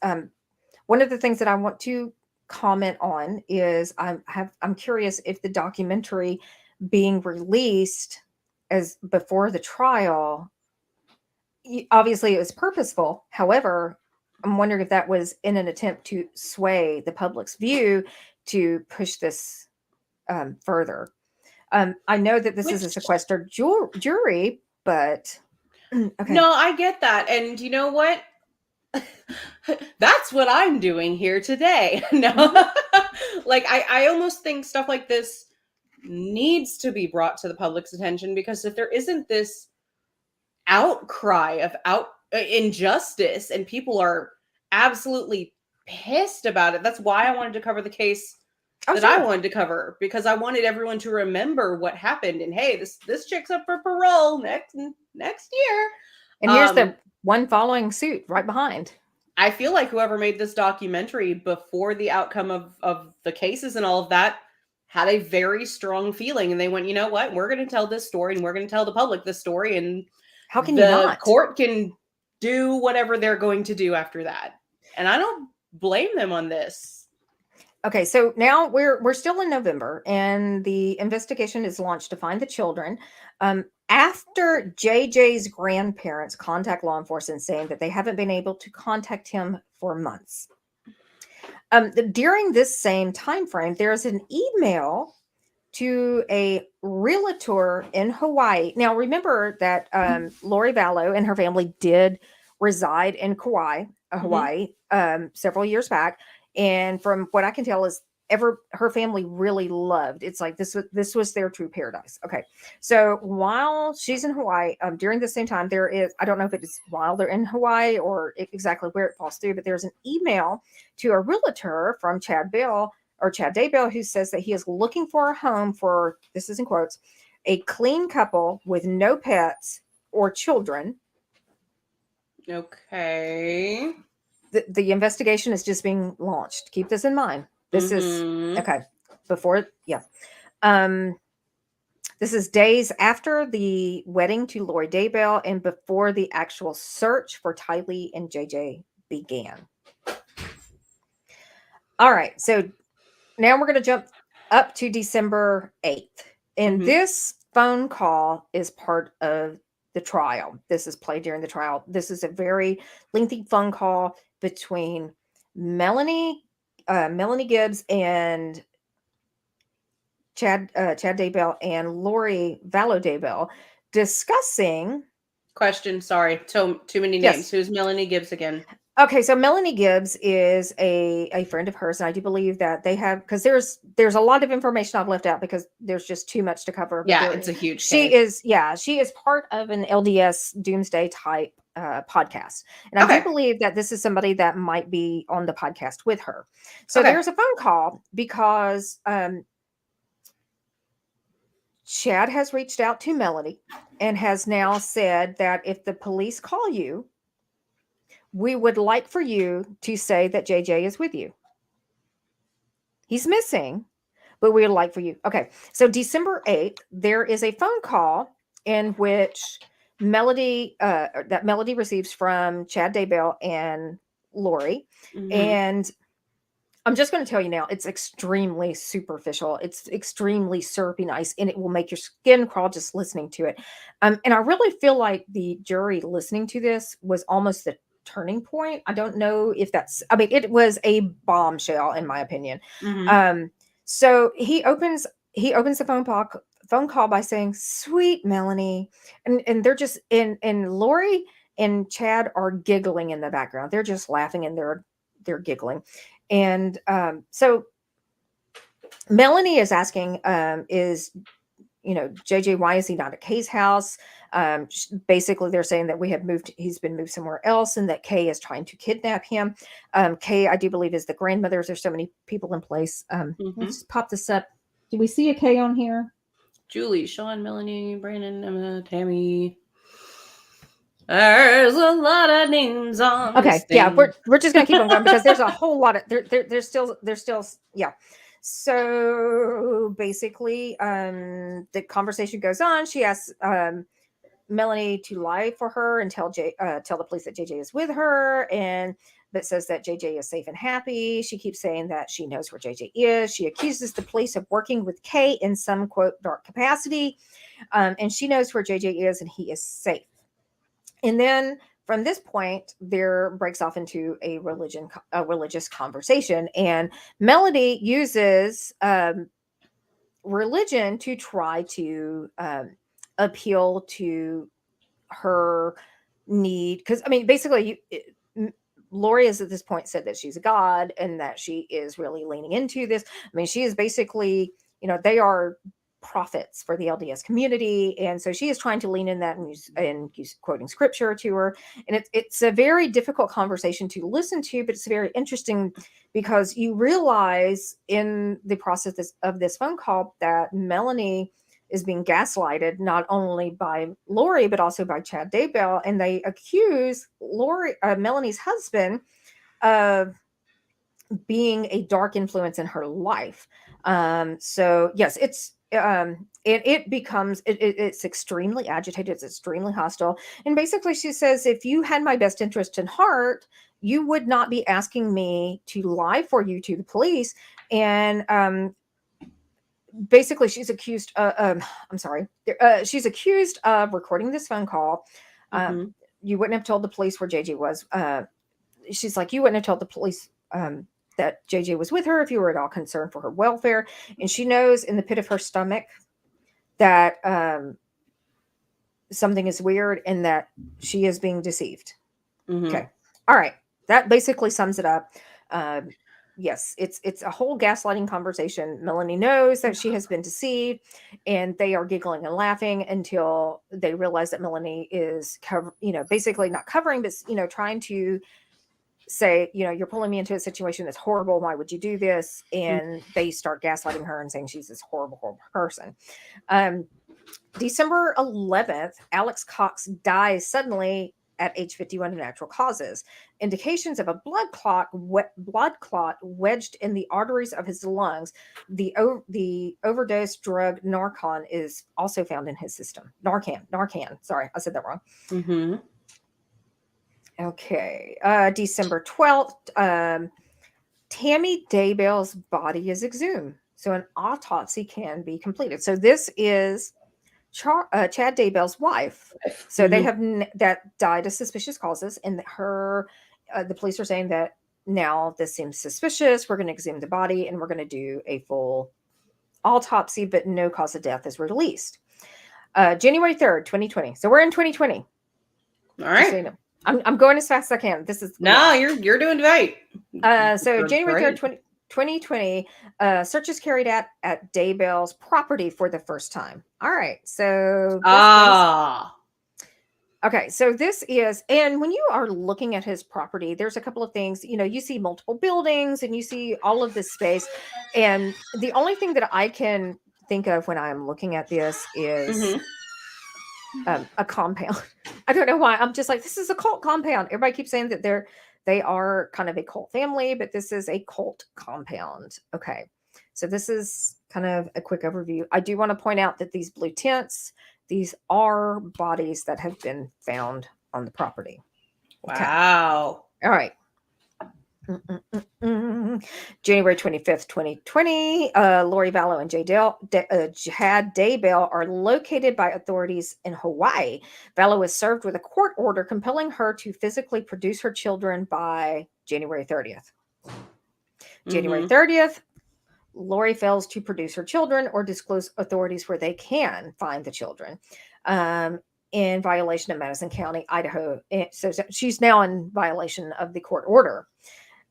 Speaker 2: one of the things that I want to comment on is I'm curious if the documentary being released as before the trial, obviously it was purposeful. However, I'm wondering if that was in an attempt to sway the public's view to push this further. I know that this is a sequestered jury, but okay.
Speaker 1: No, I get that. And you know what? That's what I'm doing here today. No, like I almost think stuff like this needs to be brought to the public's attention because if there isn't this outcry of injustice and people are absolutely pissed about it, that's why I wanted to cover the case that I wanted to cover because I wanted everyone to remember what happened and hey, this chick's up for parole next year.
Speaker 2: And here's the one following suit right behind.
Speaker 1: I feel like whoever made this documentary before the outcome of the cases and all of that had a very strong feeling. And they went, you know what? We're going to tell this story and we're going to tell the public this story. And
Speaker 2: how can you not?
Speaker 1: Court can do whatever they're going to do after that. And I don't blame them on this.
Speaker 2: Okay, so now we're still in November and the investigation is launched to find the children. After JJ's grandparents contact law enforcement saying that they haven't been able to contact him for months. During this same time frame, there's an email to a realtor in Hawaii. Now, remember that Lori Vallow and her family did reside in Hawaii, several years back. And from what I can tell is her family really loved. It's like this was their true paradise. Okay. So while she's in Hawaii, during the same time, there is, I don't know if it's while they're in Hawaii or exactly where it falls through, but there's an email to a realtor from Chad Daybell, who says that he is looking for a home for, this is in quotes, a clean couple with no pets or children.
Speaker 1: Okay.
Speaker 2: The investigation is just being launched. Keep this in mind. This is okay. Before, yeah. This is days after the wedding to Lori Daybell and before the actual search for Tylee and JJ began. All right, so now we're going to jump up to December 8th. And this phone call is part of the trial. This is played during the trial. This is a very lengthy phone call between Melanie Gibbs and Chad Daybell and Lori Vallow Daybell discussing.
Speaker 1: Question, sorry, too many names. Yes. Who's Melanie Gibbs again?
Speaker 2: Okay, so Melanie Gibbs is a friend of hers, and I do believe that they have, because there's a lot of information I've left out because there's just too much to cover.
Speaker 1: Yeah, it's a huge
Speaker 2: case. She is part of an LDS Doomsday type podcast, and I do believe that this is somebody that might be on the podcast with her. So there's a phone call because Chad has reached out to Melanie and has now said that if the police call you, we would like for you to say that JJ is with you. He's missing, but we would like for you. Okay. So December 8th, there is a phone call in which Melody receives from Chad Daybell and Lori. And I'm just going to tell you now, it's extremely superficial. It's extremely syrupy nice, and it will make your skin crawl just listening to it. And I really feel like the jury listening to this was almost the turning point. I don't know if it was a bombshell in my opinion. So he opens the phone call by saying, "Sweet Melanie," and they're just and Lori and Chad are giggling in the background. They're just laughing and they're giggling, and so Melanie is asking, is JJ, why is he not at Kay's house? Basically, they're saying that he's been moved somewhere else, and that Kay is trying to kidnap him. Kay, I do believe, is the grandmother. There's so many people in place. Let's just pop this up. Do we see a Kay on here?
Speaker 1: Julie, Sean, Melanie, Brandon, Emma, Tammy. There's a lot of names on.
Speaker 2: Okay, yeah, we're just gonna keep on going because there's a whole lot of there's still yeah. So basically, the conversation goes on. She asks Melanie to lie for her and tell the police that JJ is with her, but says that JJ is safe and happy. She keeps saying that she knows where JJ is. She accuses the police of working with Kay in some quote dark capacity, and she knows where JJ is and he is safe. And then from this point, there breaks off into a religious conversation, and Melody uses religion to try to appeal to her need, because I mean, basically, Lori has at this point said that she's a god and that she is really leaning into this. I mean, she is basically, they are prophets for the LDS community, and so she is trying to lean in that and use quoting scripture to her, and it's a very difficult conversation to listen to, but it's very interesting because you realize in the process of this phone call that Melanie is being gaslighted not only by Lori but also by Chad Daybell, and they accuse Melanie's husband of being a dark influence in her life. So yes, it's extremely agitated, it's extremely hostile, and basically she says, if you had my best interest in heart, you would not be asking me to lie for you to the police. And basically she's accused she's accused of recording this phone call. You wouldn't have told the police where JJ was. She's like, you wouldn't have told the police that JJ was with her if you were at all concerned for her welfare. And she knows in the pit of her stomach that something is weird and that she is being deceived. Okay. All right. That basically sums it up. Yes, it's a whole gaslighting conversation. Melanie knows that she has been deceived, and they are giggling and laughing until they realize that Melanie is basically not covering, but trying to say, you're pulling me into a situation that's horrible. Why would you do this? And they start gaslighting her and saying she's this horrible, horrible person. December 11th, Alex Cox dies suddenly at age 51 of natural causes. Indications of a blood clot wedged in the arteries of his lungs. The overdose drug Narcan is also found in his system. Narcan. Sorry, I said that wrong. Okay. December 12th, Tammy Daybell's body is exhumed, so an autopsy can be completed. So this is Chad Daybell's wife. So they have that died of suspicious causes, and the police are saying that now this seems suspicious. We're going to exhume the body and we're going to do a full autopsy, but no cause of death is released. January 3rd, 2020. So we're in 2020.
Speaker 1: All right.
Speaker 2: So I'm going as fast as I can.
Speaker 1: You're doing great.
Speaker 2: So January 3rd, 2020, search is carried out at Daybell's property for the first time. All right. So okay. So this is, and when you are looking at his property, there's a couple of things, you see multiple buildings and you see all of this space. And the only thing that I can think of when I'm looking at this is a compound. I don't know why. I'm just like, this is a cult compound. Everybody keeps saying that they are kind of a cult family, but this is a cult compound. Okay. So this is kind of a quick overview. I do want to point out that these blue tents, these are bodies that have been found on the property. Okay.
Speaker 1: Wow.
Speaker 2: All right. January 25th, 2020, Lori Vallow and Chad Daybell are located by authorities in Hawaii. Vallow was served with a court order compelling her to physically produce her children by January 30th. January 30th, Lori fails to produce her children or disclose authorities where they can find the children, in violation of Madison County, Idaho. So she's now in violation of the court order.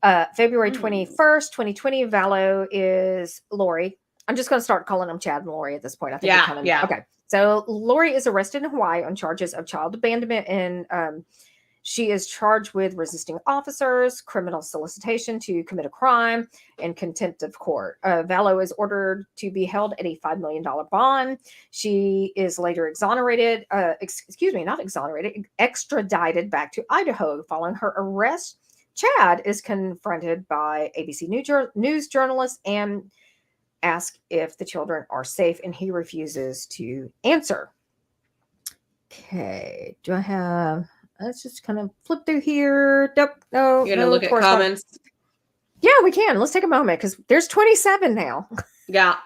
Speaker 2: February 21st, 2020, Vallow is Lori. I'm just going to start calling them Chad and Lori at this point. I think
Speaker 1: yeah.
Speaker 2: Okay. So Lori is arrested in Hawaii on charges of child abandonment, and she is charged with resisting officers, criminal solicitation to commit a crime, and contempt of court. Vallow is ordered to be held at a $5 million bond. She is later exonerated, not exonerated, extradited back to Idaho following her arrest. Chad is confronted by ABC News journalists and asks if the children are safe, and he refuses to answer. Okay, do I have... Let's just kind of flip through here. Nope, no.
Speaker 1: You're gonna look at comments?
Speaker 2: Yeah, we can. Let's take a moment because there's 27 now.
Speaker 1: Yeah.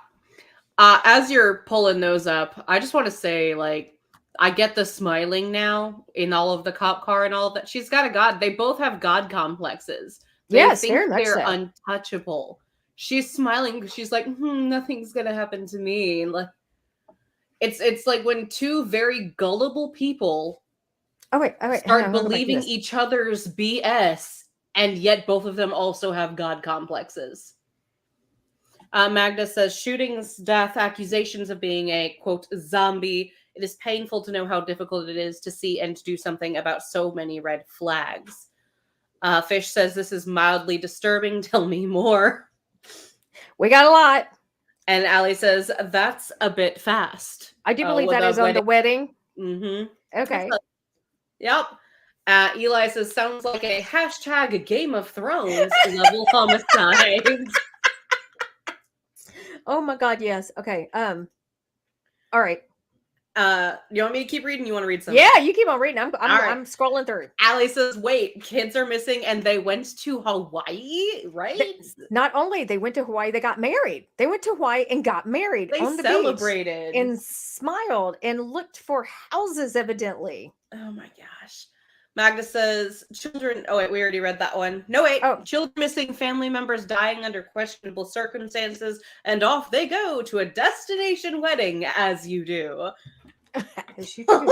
Speaker 1: As you're pulling those up, I just want to say, like, I get the smiling now in all of the cop car and all of that. She's got a God. They both have God complexes. They think
Speaker 2: very much
Speaker 1: they're
Speaker 2: so.
Speaker 1: untouchable. She's smiling. She's like, nothing's gonna happen to me. Like, it's like when two very gullible people start believing each other's BS, and yet both of them also have God complexes. Magda says, shootings, death, accusations of being a, quote, zombie. It is painful to know how difficult it is to see and to do something about so many red flags. Fish says, this is mildly disturbing. Tell me more.
Speaker 2: We got a lot.
Speaker 1: And Allie says, that's a bit fast.
Speaker 2: I do believe that is on the wedding.
Speaker 1: Mm-hmm.
Speaker 2: Okay.
Speaker 1: Yep. Eli says, sounds like a hashtag Game of Thrones level homicide.
Speaker 2: Oh my God, yes. Okay. All right.
Speaker 1: You want me to keep reading? You want to read something?
Speaker 2: Yeah, you keep on reading. I'm scrolling through.
Speaker 1: Allie says, wait, kids are missing and they went to Hawaii, right?
Speaker 2: Not only they went to Hawaii, they got married. They went to Hawaii and got married.
Speaker 1: They
Speaker 2: on the
Speaker 1: celebrated
Speaker 2: beach and smiled and looked for houses, evidently.
Speaker 1: Oh my gosh. Magda says, children... Oh, wait, we already read that one. No, wait. Oh. Children missing, family members dying under questionable circumstances, and off they go to a destination wedding, as you do.
Speaker 2: As you do.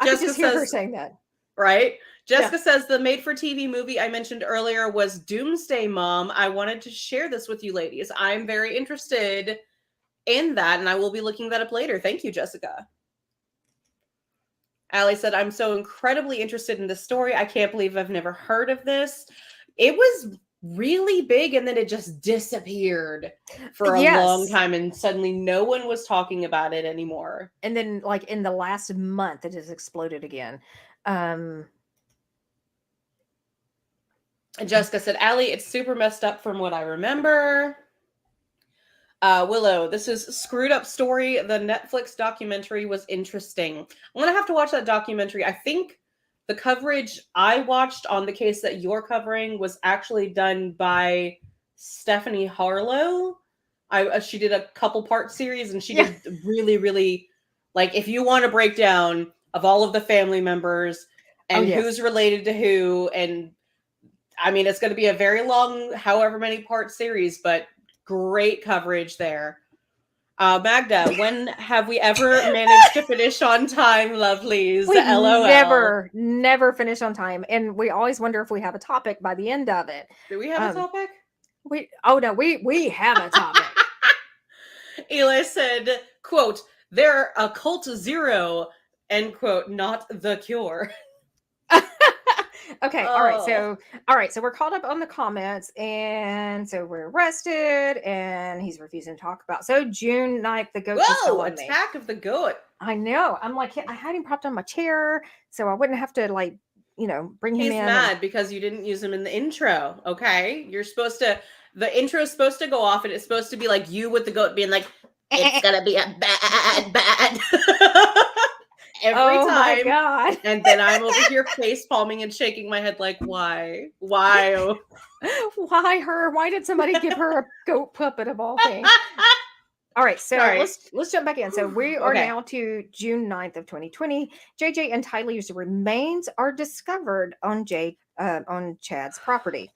Speaker 2: I could just hear her saying that.
Speaker 1: Right? Jessica says, the made-for-TV movie I mentioned earlier was Doomsday Mom. I wanted to share this with you ladies. I'm very interested in that, and I will be looking that up later. Thank you, Jessica. Allie said, I'm so incredibly interested in this story. I can't believe I've never heard of this. It was really big, and then it just disappeared for a long time, and suddenly no one was talking about it anymore.
Speaker 2: And then, like, in the last month, it has exploded again.
Speaker 1: And Jessica said, Allie, it's super messed up from what I remember. Willow, this is Screwed Up Story. The Netflix documentary was interesting. I'm going to have to watch that documentary. I think the coverage I watched on the case that you're covering was actually done by Stephanie Harlow. She did a couple part series, and she did really, really, like, if you want a breakdown of all of the family members and who's related to who, and I mean, it's going to be a very long, however many part series, but great coverage there. Magda, when have we ever managed to finish on time, lovelies?
Speaker 2: We
Speaker 1: LOL.
Speaker 2: never finish on time. And we always wonder if we have a topic by the end of it.
Speaker 1: Do we have a topic?
Speaker 2: We have a topic.
Speaker 1: Eli said, quote, they're a cult zero, end quote, not the cure.
Speaker 2: Okay, all right, so we're caught up on the comments, and so we're arrested, and he's refusing to talk about. So June 9th, the goat.
Speaker 1: Whoa, attack of the goat.
Speaker 2: I know. I'm like, I had him propped on my chair, so I wouldn't have to, like, bring him in.
Speaker 1: He's mad because you didn't use him in the intro. Okay, you're supposed to. The intro is supposed to go off, and it's supposed to be like you with the goat being like, it's gonna be a bad. Every time.
Speaker 2: My God.
Speaker 1: And then I'm over here face palming and shaking my head like, why? Why?
Speaker 2: Why her? Why did somebody give her a goat puppet of all things? All right, so let's jump back in. So we are now to June 9th of 2020. JJ and Tyler's remains are discovered on Chad's property.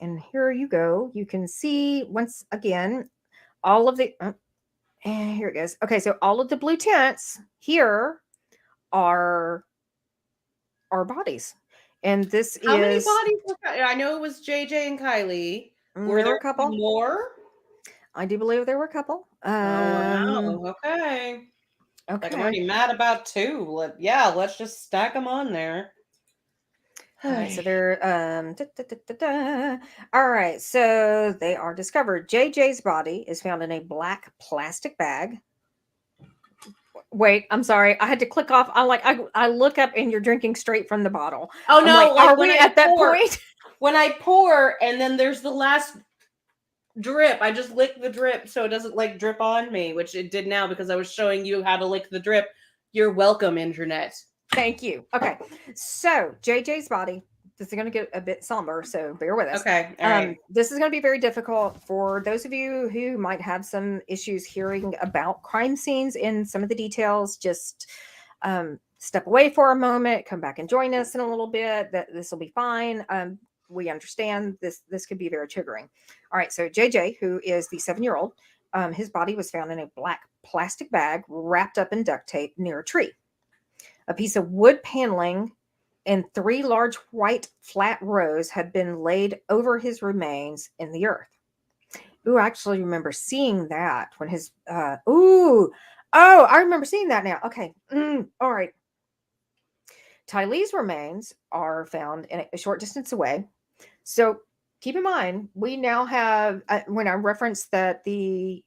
Speaker 2: And here you go. You can see once again all of the. And here it goes. Okay, so all of the blue tents here are bodies, and this
Speaker 1: How many
Speaker 2: is.
Speaker 1: bodies were I know it was JJ and Kylie. Were
Speaker 2: There were
Speaker 1: there
Speaker 2: a couple.
Speaker 1: more?
Speaker 2: I do believe there were a couple.
Speaker 1: Oh wow. Okay. Like I'm
Speaker 2: Okay.
Speaker 1: already mad about two. Yeah, let's just stack them on there.
Speaker 2: All right, so they're all right, so they are discovered. JJ's body is found in a black plastic bag. Wait, I'm sorry. I had to click off. I look up and you're drinking straight from the bottle.
Speaker 1: Oh
Speaker 2: I'm like,
Speaker 1: no,
Speaker 2: are
Speaker 1: like when
Speaker 2: we
Speaker 1: I
Speaker 2: at that
Speaker 1: pour,
Speaker 2: point?
Speaker 1: when I pour and then there's the last drip, I just lick the drip so it doesn't like drip on me, which it did now because I was showing you how to lick the drip. You're welcome, internet.
Speaker 2: Thank you. Okay. So JJ's body, this is going to get a bit somber, so bear with us.
Speaker 1: Okay, all right.
Speaker 2: This is going to be very difficult for those of you who might have some issues hearing about crime scenes in some of the details. Just step away for a moment, come back and join us in a little bit. That this will be fine. We understand this could be very triggering. All right. So JJ, who is the 7-year-old, his body was found in a black plastic bag wrapped up in duct tape near a tree. A piece of wood paneling and 3 large white flat rows had been laid over his remains in the earth. Ooh, I actually remember seeing that when his I remember seeing that now. Okay. All right. Tylee's remains are found in a short distance away. So keep in mind, we now have when I referenced that the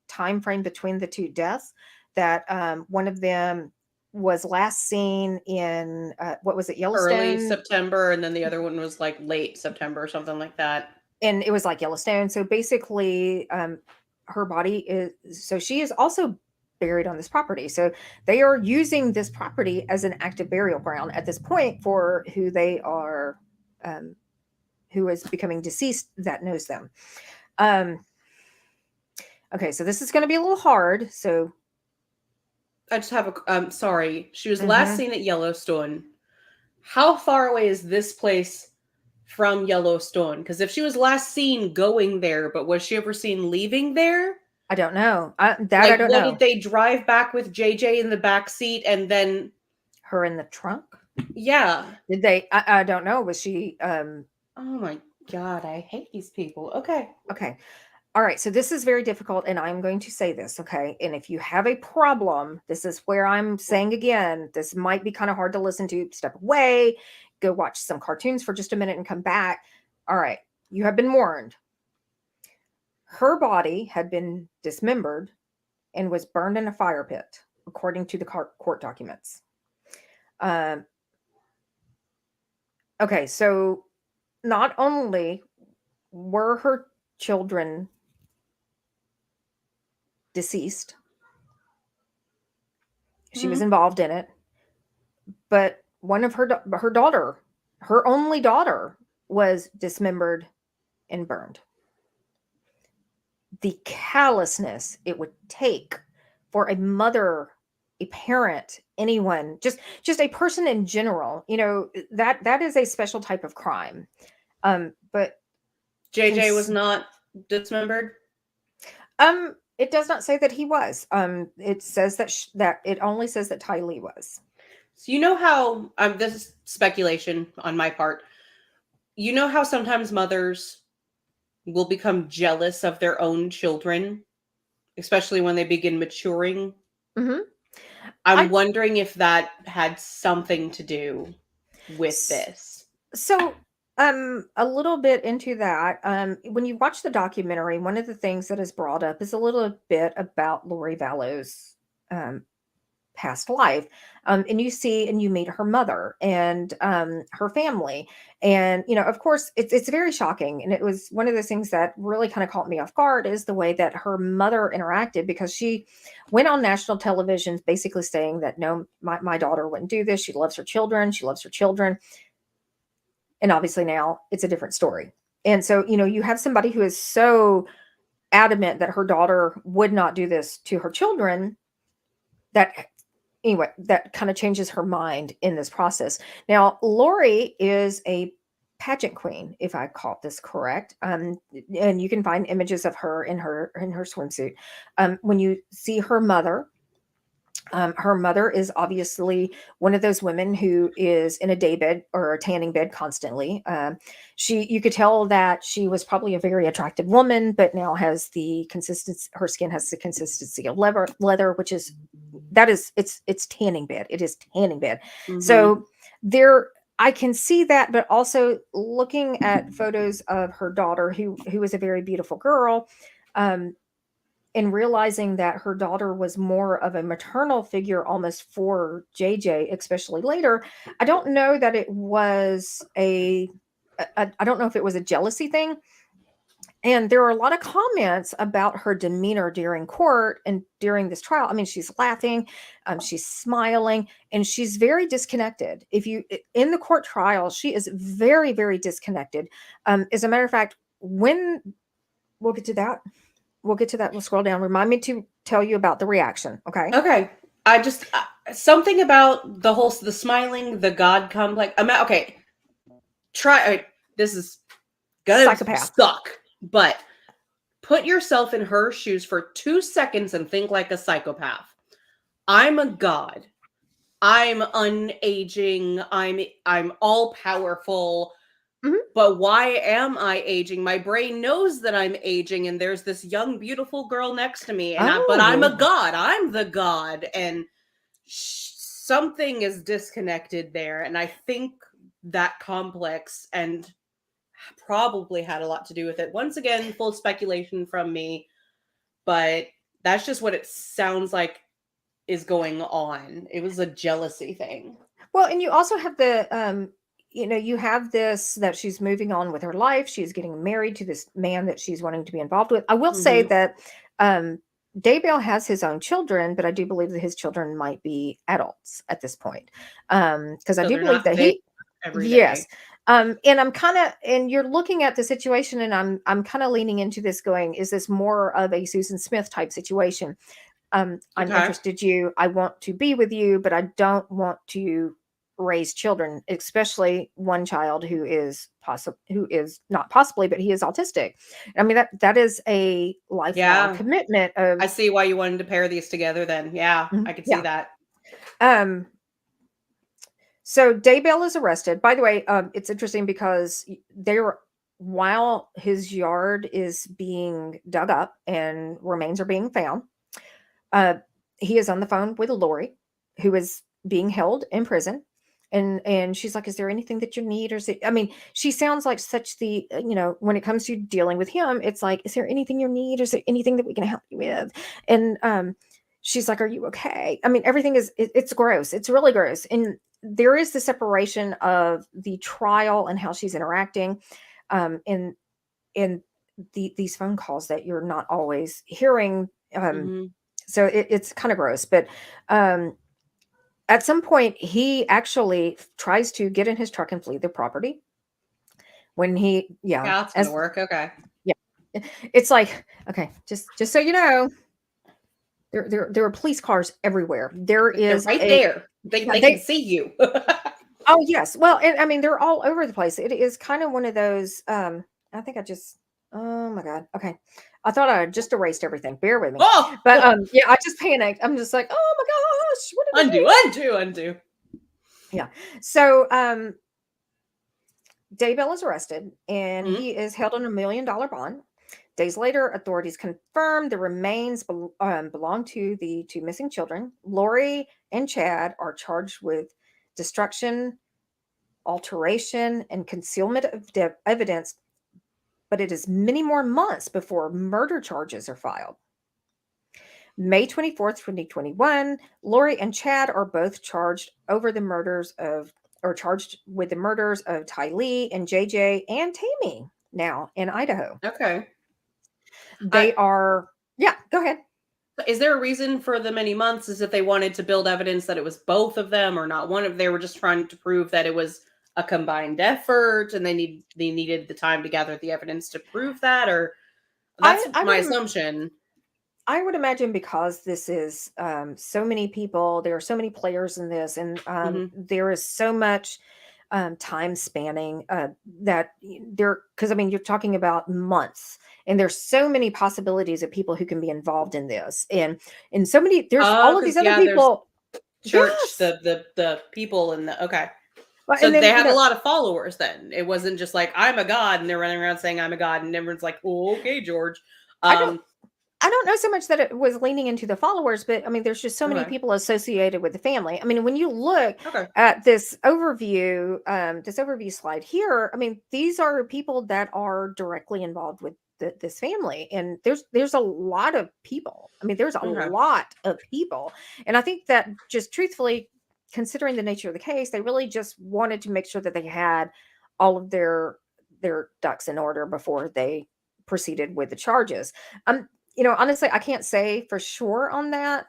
Speaker 2: time frame between the two deaths, that one of them was last seen in what was it,
Speaker 1: Early
Speaker 2: Yellowstone?
Speaker 1: September, and then the other one was like late September or something like that.
Speaker 2: And it was like Yellowstone. So basically, her body is, so she is also buried on this property. So they are using this property as an active burial ground at this point for who they are, who is becoming deceased that knows them. Okay, so this is going to be a little hard. So
Speaker 1: I just have a sorry. She was
Speaker 2: Mhm.
Speaker 1: last seen at Yellowstone. How far away is this place from Yellowstone? Because if she was last seen going there, but was she ever seen leaving there?
Speaker 2: I don't know. I
Speaker 1: Like,
Speaker 2: don't
Speaker 1: what
Speaker 2: know.
Speaker 1: did they drive back with JJ in the back seat and then
Speaker 2: Her in the trunk?
Speaker 1: yeah.
Speaker 2: Did they? I don't know. Was she?
Speaker 1: Oh my god, I hate these people. Okay.
Speaker 2: Okay. All right. So this is very difficult, and I'm going to say this. Okay. And if you have a problem, this is where I'm saying again, this might be kind of hard to listen to. Step away, go watch some cartoons for just a minute, and come back. All right. You have been warned. Her body had been dismembered and was burned in a fire pit, according to the court documents. Okay, so not only were her children deceased, she was involved in it, but one of her daughter, her only daughter, was dismembered and burned. The callousness it would take for a mother, a parent, anyone, just a person in general, that is a special type of crime. But
Speaker 1: JJ was not dismembered.
Speaker 2: It does not say that he was. It says that it only says that Tylee was.
Speaker 1: So you know how this is speculation on my part. You know how sometimes mothers will become jealous of their own children, especially when they begin maturing.
Speaker 2: Mm-hmm.
Speaker 1: I'm wondering if that had something to do with this.
Speaker 2: So, a little bit into that. When you watch the documentary, one of the things that is brought up is a little bit about Lori Vallow's past life. And you see and you meet her mother and her family. And, of course, it's very shocking. And it was one of those things that really kind of caught me off guard is the way that her mother interacted, because she went on national television basically saying that, no, my daughter wouldn't do this. She loves her children. She loves her children. And obviously now it's a different story. And so, you have somebody who is so adamant that her daughter would not do this to her children, that kind of changes her mind in this process. Now, Lori is a pageant queen, if I caught this correct. And you can find images of her in her swimsuit. When you see her mother is obviously one of those women who is in a day bed or a tanning bed constantly. You could tell that she was probably a very attractive woman, but now has the consistency. Her skin has the consistency of leather, which is it's tanning bed. It is tanning bed. So there, I can see that, but also looking at photos of her daughter, who was a very beautiful girl. And realizing that her daughter was more of a maternal figure almost for JJ, especially later, I don't know that it was I don't know if it was a jealousy thing. And there are a lot of comments about her demeanor during court and during this trial. I mean, she's laughing, she's smiling, and she's very disconnected. In the court trial, she is very, very disconnected. As a matter of fact, when we'll get to that, we'll scroll down. Remind me to tell you about the reaction.
Speaker 1: Okay. I just something about the smiling, the God complex. Okay. This is gonna
Speaker 2: Psychopath.
Speaker 1: suck, but put yourself in her shoes for 2 seconds and think like a psychopath. I'm a god. I'm unaging. I'm all powerful. But why am I aging? My brain knows that I'm aging, and there's this young, beautiful girl next to me. But I'm a god. I'm the god, and something is disconnected there. And I think that complex and probably had a lot to do with it. Once again, full speculation from me, but that's just what it sounds like is going on. It was a jealousy thing.
Speaker 2: Well, and you also have you have this that she's moving on with her life. She's getting married to this man that she's wanting to be involved with. I will say that Daybell has his own children, but I do believe that his children might be adults at this point. Because I do believe that yes. And and you're looking at the situation, and I'm kind of leaning into this going, is this more of a Susan Smith type situation? I'm interested I want to be with you, but I don't want to raise children, especially one child who is not possibly, but he is autistic. I mean, that is a lifelong commitment of.
Speaker 1: I see why you wanted to pair these together then. Yeah, I could see that.
Speaker 2: So Daybell is arrested. By the way, it's interesting because while his yard is being dug up and remains are being found, he is on the phone with Lori, who is being held in prison. And she's like, is there anything that you need? She sounds like such when it comes to dealing with him, it's like, is there anything you need? Is there anything that we can help you with? And she's like, are you okay? I mean, everything it's gross. It's really gross. And there is the separation of the trial and how she's interacting, and these phone calls that you're not always hearing. So it's kind of gross, but at some point, he actually tries to get in his truck and flee the property. When
Speaker 1: that's gonna work. Okay.
Speaker 2: Yeah, it's like, okay, just so you know, there are police cars everywhere. They're
Speaker 1: right there. They can see you.
Speaker 2: Oh yes, well, and I mean they're all over the place. It is kind of one of those. I think oh my god. Okay, I thought I just erased everything. Bear with me.
Speaker 1: Oh!
Speaker 2: But yeah, I just panicked. I'm just like, oh my gosh, what did I do?
Speaker 1: Undo.
Speaker 2: Yeah. So Daybell is arrested and he is held on $1 million bond. Days later, authorities confirmed the remains belong to the two missing children. Lori and Chad are charged with destruction, alteration, and concealment of evidence, but it is many more months before murder charges are filed. May 24th, 2021, Lori and Chad are both charged with the murders of Ty Lee and JJ and Tammy now in Idaho.
Speaker 1: Okay.
Speaker 2: They are, yeah, go ahead.
Speaker 1: Is there a reason for the many months? Is it they wanted to build evidence that it was both of them or not one of, they were just trying to prove that it was a combined effort and they needed the time to gather the evidence to prove that, or that's my assumption.
Speaker 2: I would imagine because this is so many people, there are so many players in this, and there is so much time spanning that there, because I mean, you're talking about months, and there's so many possibilities of people who can be involved in this, and so many, there's
Speaker 1: Oh,
Speaker 2: all of these
Speaker 1: because
Speaker 2: other
Speaker 1: there's
Speaker 2: people.
Speaker 1: church,
Speaker 2: Yes.
Speaker 1: the people in the okay.
Speaker 2: Well,
Speaker 1: So
Speaker 2: and
Speaker 1: they
Speaker 2: then,
Speaker 1: had a lot of followers then. It wasn't just like I'm a god and they're running around saying I'm a god and everyone's like, oh, okay, George.
Speaker 2: I don't I don't know so much that it was leaning into the followers, but I mean, there's just so many
Speaker 1: Okay.
Speaker 2: people associated with the family. I mean, when you look
Speaker 1: Okay.
Speaker 2: at this overview slide here, I mean, these are people that are directly involved with this family, and there's a lot of people. I mean, there's a
Speaker 1: Okay.
Speaker 2: lot of people, and I think that just truthfully, considering the nature of the case, they really just wanted to make sure that they had all of their ducks in order before they proceeded with the charges. Honestly, I can't say for sure on that.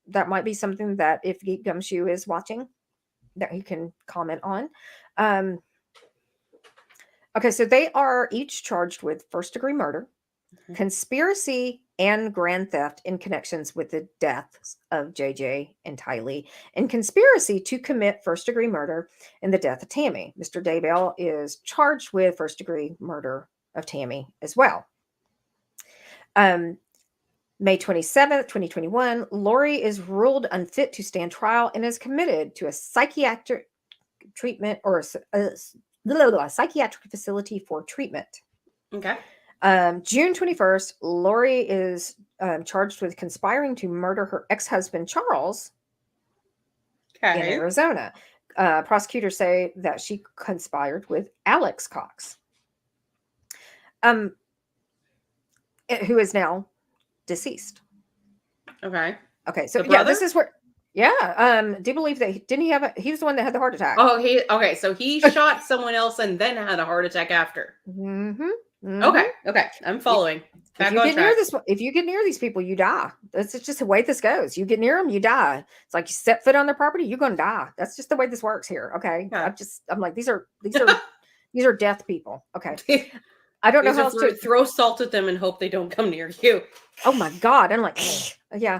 Speaker 2: That might be something that if Geek Gumshoe is watching, that he can comment on. Okay, so they are each charged with first degree murder, conspiracy, and grand theft in connections with the deaths of JJ and Tylee, and conspiracy to commit first degree murder in the death of Tammy. Mr. Daybell is charged with first degree murder of Tammy as well. May 27th, 2021, Lori is ruled unfit to stand trial and is committed to a psychiatric treatment or a psychiatric facility for treatment.
Speaker 1: Okay.
Speaker 2: June 21st, Lori is charged with conspiring to murder her ex-husband, Charles, in Arizona. Prosecutors say that she conspired with Alex Cox, who is now deceased.
Speaker 1: Okay.
Speaker 2: Okay. So
Speaker 1: yeah,
Speaker 2: this is where. Yeah. Do you believe that he was the one that had the heart attack?
Speaker 1: Oh, so he shot someone else and then had a heart attack after.
Speaker 2: Mm-hmm. Mm-hmm.
Speaker 1: Okay. I'm following.
Speaker 2: If you get near these people, you die. That's just the way this goes. You get near them, you die. It's like you set foot on their property, you're going to die. That's just the way this works here. Okay.
Speaker 1: Yeah.
Speaker 2: I'm like, these are death people. Okay. I don't know how else to
Speaker 1: throw salt at them and hope they don't come near you.
Speaker 2: Oh my God. I'm like, yeah.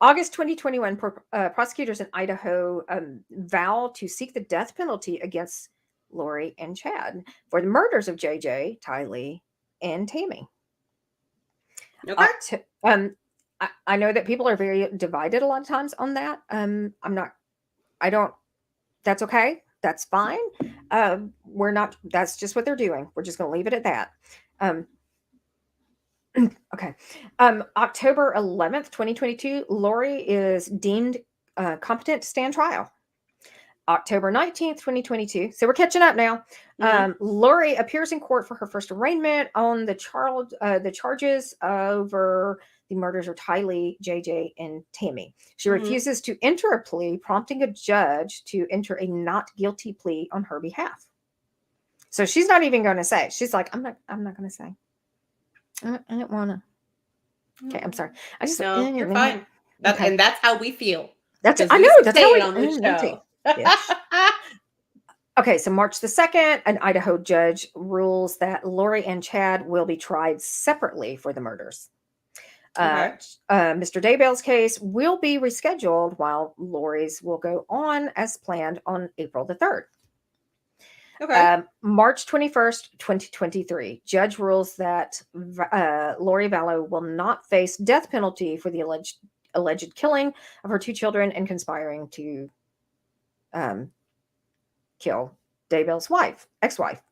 Speaker 2: August 2021, prosecutors in Idaho vow to seek the death penalty against Lori and Chad for the murders of JJ, Tylee, and Tammy.
Speaker 1: Okay.
Speaker 2: I know that people are very divided a lot of times on that. That's okay. That's fine. That's just what they're doing. We're just going to leave it at that. Okay. October 11th, 2022, Lori is deemed competent to stand trial. October 19th, 2022. So we're catching up now. Lori appears in court for her first arraignment on the charges over the murders of Tylee, JJ, and Tammy. She refuses to enter a plea, prompting a judge to enter a not guilty plea on her behalf. So she's not even going to say. She's like, I'm not going to say. I don't want to. Okay, I'm sorry.
Speaker 1: You're fine. And that's how we feel.
Speaker 2: That's how we
Speaker 1: on the show.
Speaker 2: Yes. Okay, so March the 2nd, an Idaho judge rules that Lori and Chad will be tried separately for the murders.
Speaker 1: Okay.
Speaker 2: Mr. Daybell's case will be rescheduled while Lori's will go on as planned on April the 3rd.
Speaker 1: Okay.
Speaker 2: March 21st, 2023, judge rules that Lori Vallow will not face death penalty for the alleged killing of her two children and conspiring to kill Daybell's ex-wife.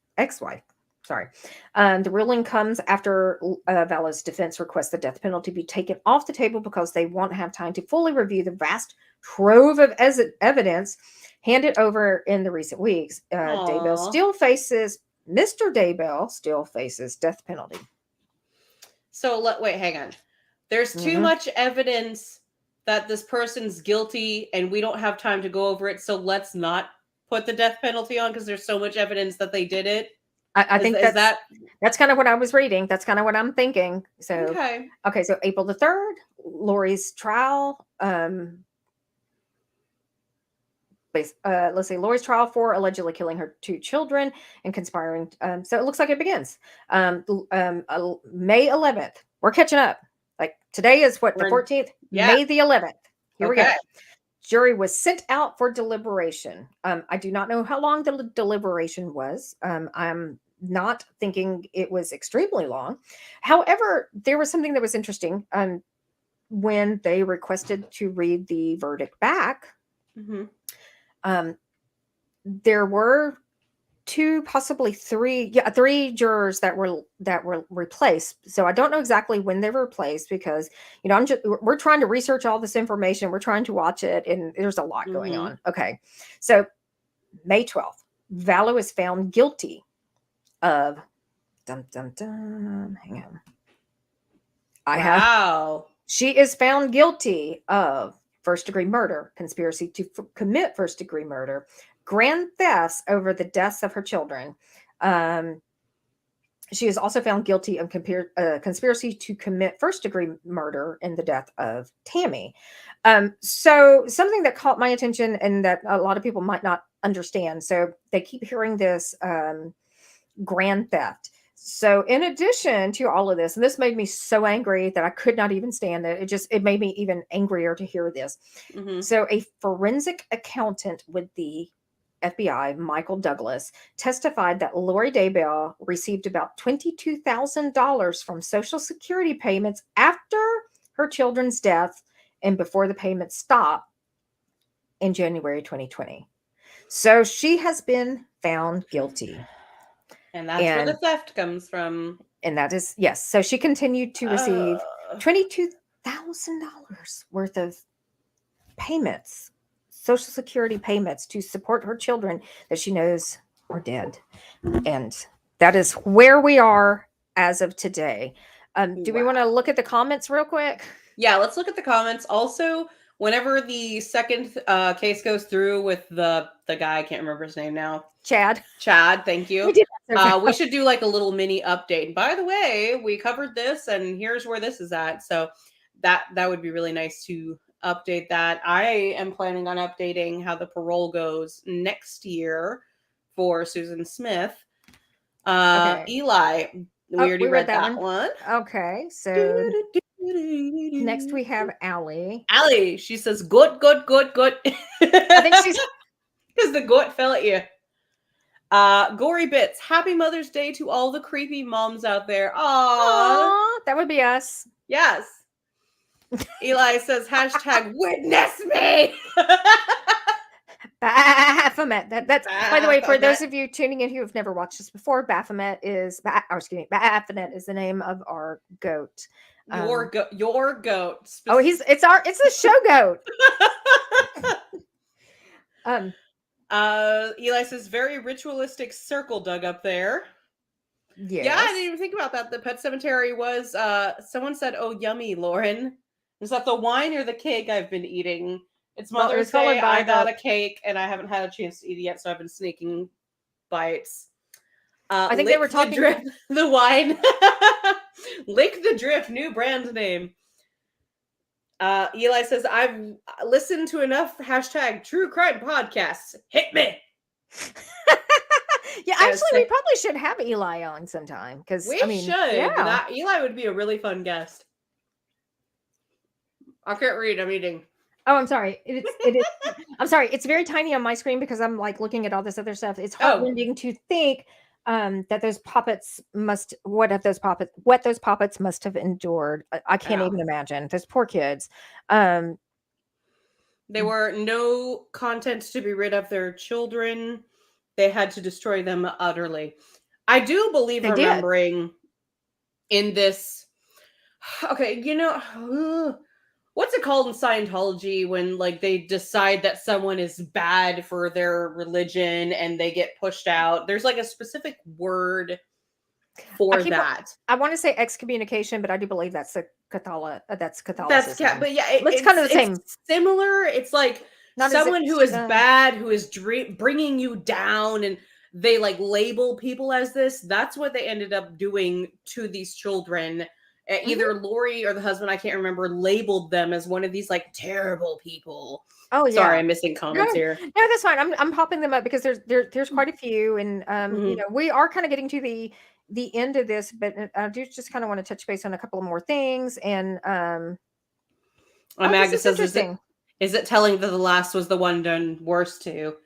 Speaker 2: Sorry. The ruling comes after Vallow's defense requests the death penalty be taken off the table because they won't have time to fully review the vast trove of evidence handed over in the recent weeks. Mr. Daybell still faces death penalty.
Speaker 1: So wait, hang on. There's too much evidence that this person's guilty and we don't have time to go over it. So let's not put the death penalty on because there's so much evidence that they did it.
Speaker 2: I think that's kind of what I was reading. That's kind of what I'm thinking. So, okay. So April the 3rd, Lori's trial. Let's see, Lori's trial for allegedly killing her two children and conspiring. So it looks like it begins. May 11th. We're catching up. Like today is what, the 14th? Yeah. May the 11th. Here we go. jury was sent out for deliberation. I do not know how long the deliberation was. I'm not thinking it was extremely long. However, there was something that was interesting. When they requested to read the verdict back, there were two, possibly three, three jurors that were replaced. So I don't know exactly when they were replaced because we're trying to research all this information. We're trying to watch it, and there's a lot going on. Okay, so May 12th, Vallow is found guilty of hang on. She is found guilty of first-degree murder, conspiracy to commit first-degree murder, grand thefts over the deaths of her children. She is also found guilty of conspiracy to commit first-degree murder in the death of Tammy. So something that caught my attention and that a lot of people might not understand. So they keep hearing this grand theft. So in addition to all of this, and this made me so angry that I could not even stand it. It made me even angrier to hear this. So a forensic accountant with the FBI, Michael Douglas, testified that Lori Daybell received about $22,000 from Social Security payments after her children's death and before the payments stopped in January 2020. So she has been found guilty.
Speaker 1: And that's where the theft comes from.
Speaker 2: And that is, yes. So she continued to receive $22,000 worth of payments, Social Security payments, to support her children that she knows are dead. And that is where we are as of today. Do we want to look at the comments real quick?
Speaker 1: Yeah, let's look at the comments. Also, whenever the second case goes through with the guy, I can't remember his name now.
Speaker 2: Chad,
Speaker 1: thank you. We should do like a little mini update. By the way, we covered this and here's where this is at. So that would be really nice to update that. I am planning on updating how the parole goes next year for Susan Smith. Okay. Eli, we already read that one.
Speaker 2: Okay, so next we have Allie.
Speaker 1: Allie, she says, good.
Speaker 2: I think she's
Speaker 1: because the goat fell at you. Gory Bits, happy Mother's Day to all the creepy moms out there.
Speaker 2: Aww, that would be us.
Speaker 1: Yes. Eli says, hashtag witness me.
Speaker 2: Baphomet. That's by the way, for those of you tuning in who have never watched this before, Baphomet is Baphomet is the name of our goat.
Speaker 1: Your goat.
Speaker 2: Oh, it's a show goat.
Speaker 1: Eli says, very ritualistic circle dug up there. Yes. Yeah, I didn't even think about that. The pet cemetery was someone said, oh, yummy, Lauren. Is that the wine or the cake I've been eating? It's Mother's Day. I got a cake and I haven't had a chance to eat it yet, so I've been sneaking bites.
Speaker 2: I think they were talking
Speaker 1: about the wine. Lick the Drip, new brand name. Eli says, I've listened to enough hashtag true crime podcasts. Hit me.
Speaker 2: Yeah, actually, we probably should have Eli on sometime because
Speaker 1: we should. Yeah. Eli would be a really fun guest. I can't read. I'm eating.
Speaker 2: Oh, I'm sorry. It is. I'm sorry. It's very tiny on my screen because I'm like looking at all this other stuff. It's heartrending to think that those puppets what those puppets must have endured. I can't even imagine. Those poor kids.
Speaker 1: There were no content to be rid of their children. They had to destroy them utterly. I do believe remembering in this. Okay, what's it called in Scientology when like they decide that someone is bad for their religion and they get pushed out? There's like a specific word for that.
Speaker 2: I want to say excommunication, but I do believe that's Catholicism.
Speaker 1: But yeah,
Speaker 2: it's kind of the same.
Speaker 1: Similar. It's like someone who is bad, who is bringing you down, and they like label people as this. That's what they ended up doing to these children. Either Lori or the husband, I can't remember, labeled them as one of these like terrible people.
Speaker 2: Oh yeah.
Speaker 1: Sorry, I'm missing comments here.
Speaker 2: No, that's fine. I'm popping them up because there's quite a few, and we are kind of getting to the end of this, but I do just kind of want to touch base on a couple of more things. And
Speaker 1: Magda says, Is it telling that the last was the one done worse to?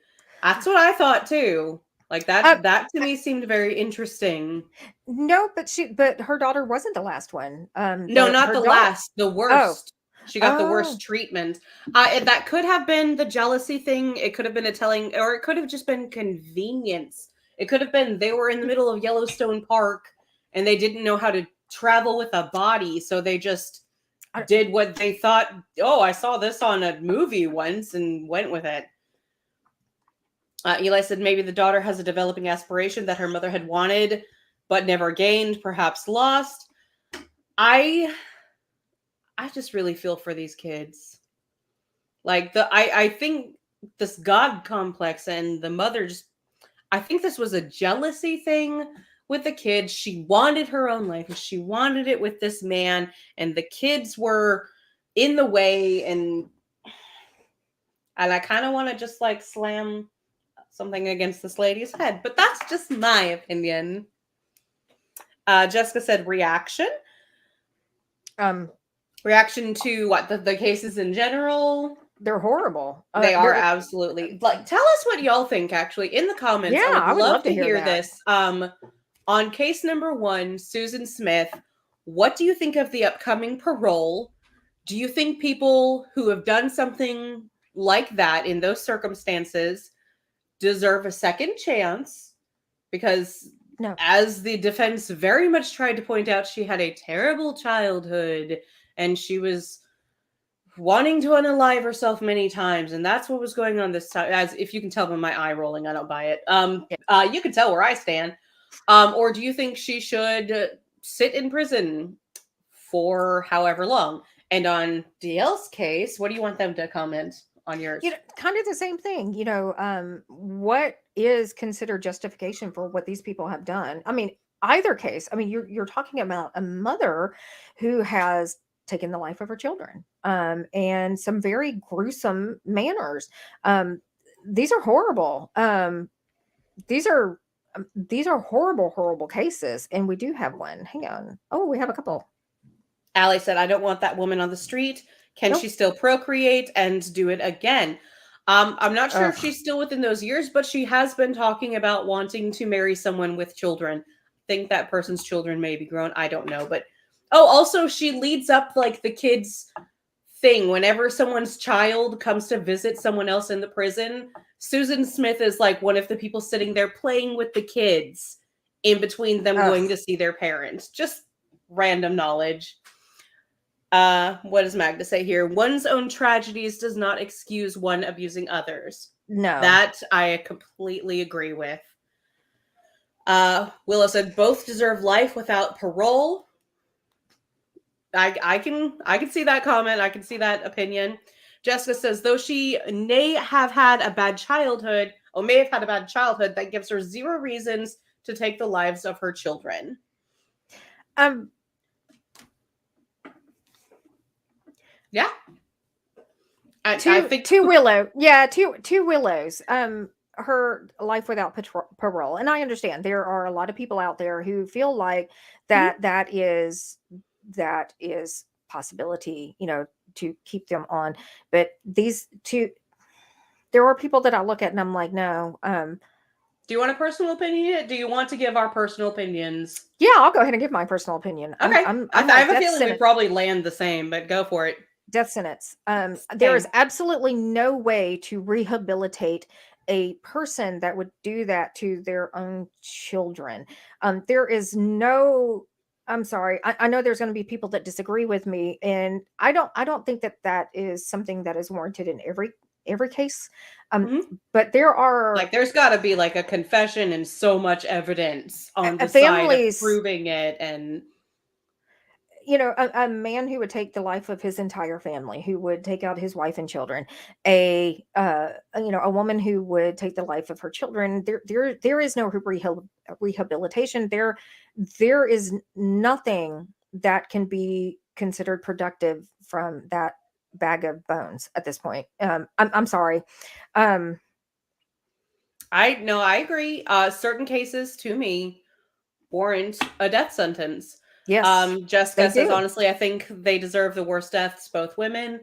Speaker 1: That's what I thought too. Like that to me seemed very interesting.
Speaker 2: No, but her daughter wasn't the last one.
Speaker 1: No, not
Speaker 2: Her
Speaker 1: the
Speaker 2: daughter.
Speaker 1: last, the
Speaker 2: Oh,
Speaker 1: worst. She got the
Speaker 2: oh,
Speaker 1: worst treatment. That could have been the jealousy thing. It could have been a telling, or it could have just been convenience. It could have been they were in the middle of Yellowstone Park and they didn't know how to travel with a body, so they just
Speaker 2: I,
Speaker 1: did what they thought. Oh, I saw this on a movie once and went with it. Eli said maybe the daughter has a developing aspiration that her mother had wanted but never gained, perhaps lost. I just really feel for these kids. Like I think this God complex and the mother just I think this was a jealousy thing with the kids. She wanted her own life and she wanted it with this man, and the kids were in the way, and I kind of want to just like slam something against this lady's head, but that's just my opinion. Jessica said reaction. Reaction to what the cases in general.
Speaker 2: they're horrible.
Speaker 1: They are absolutely like. Tell us what y'all think. Actually, in the comments,
Speaker 2: Yeah,
Speaker 1: I would love to
Speaker 2: hear
Speaker 1: hear
Speaker 2: that.
Speaker 1: this. On case number 1, Susan Smith. What do you think of the upcoming parole? Do you think people who have done something like that in those circumstances deserve a second chance? Because
Speaker 2: No.
Speaker 1: as the defense very much tried to point out, she had a terrible childhood and she was wanting to unalive herself many times, and that's what was going on this time. As if you can tell by my eye rolling, I don't buy it. You can tell where I stand. Or do you think she should sit in prison for however long? And on DL's case, what do you want them to comment on yours?
Speaker 2: Kind of the same thing. What is considered justification for what these people have done? I mean, either case. I mean, you're talking about a mother who has taken the life of her children, and some very gruesome manners. These are horrible. These are these are horrible, horrible cases, and we do have one. Hang on. Oh, we have a couple.
Speaker 1: Allie said, I don't want that woman on the street. Can
Speaker 2: Nope.
Speaker 1: she still procreate and do it again? I'm not sure if she's still within those years, but she has been talking about wanting to marry someone with children. I think that person's children may be grown. I don't know. But also she leads up like the kids thing. Whenever someone's child comes to visit someone else in the prison, Susan Smith is like one of the people sitting there playing with the kids in between them going to see their parents. Just random knowledge. What does Magda say here? One's own tragedies does not excuse one abusing others.
Speaker 2: No.
Speaker 1: That I completely agree with. Willow said both deserve life without parole. I can see that comment. I can see that opinion. Jessica says though she may have had a bad childhood, that gives her zero reasons to take the lives of her children. Yeah. I think
Speaker 2: two Willow. Yeah, two Willows. Her life without parole. And I understand there are a lot of people out there who feel like that is possibility, to keep them on. But these two, there are people that I look at and I'm like, no.
Speaker 1: Do you want a personal opinion? Do you want to give our personal opinions?
Speaker 2: Yeah, I'll go ahead and give my personal opinion.
Speaker 1: Okay. I have a feeling we probably land the same, but go for it.
Speaker 2: Death sentence. There is absolutely no way to rehabilitate a person that would do that to their own children. There is no. I'm sorry. I know there's going to be people that disagree with me, and I don't think that is something that is warranted in every case. But there are
Speaker 1: like there's got to be like a confession and so much evidence on the side of proving it, and
Speaker 2: a man who would take the life of his entire family, who would take out his wife and children, a woman who would take the life of her children. There is no rehabilitation. There is nothing that can be considered productive from that bag of bones at this point. I'm sorry.
Speaker 1: I agree. Certain cases to me warrant a death sentence.
Speaker 2: Yes.
Speaker 1: Jessica says, honestly, I think they deserve the worst deaths, both women.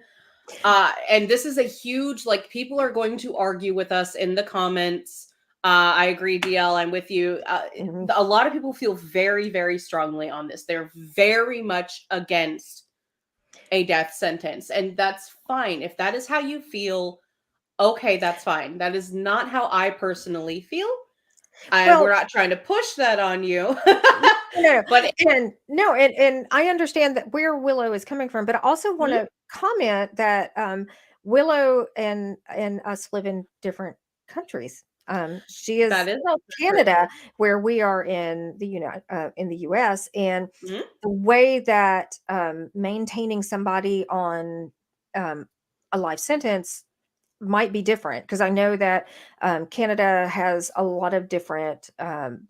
Speaker 1: And this is a huge, like, people are going to argue with us in the comments. I agree, DL. I'm with you. A lot of people feel very, very strongly on this. They're very much against a death sentence, and that's fine. If that is how you feel, okay, that's fine. That is not how I personally feel.
Speaker 2: Well,
Speaker 1: We're not trying to push that on you.
Speaker 2: no,
Speaker 1: But
Speaker 2: and I understand that where Willow is coming from, but I also want
Speaker 1: Mhm.
Speaker 2: to comment that Willow and us live in different countries. She is
Speaker 1: that is
Speaker 2: in
Speaker 1: also true.
Speaker 2: Canada, where we are in the U.S., and
Speaker 1: Mhm.
Speaker 2: the way that maintaining somebody on a life sentence might be different, because I know that Canada has a lot of different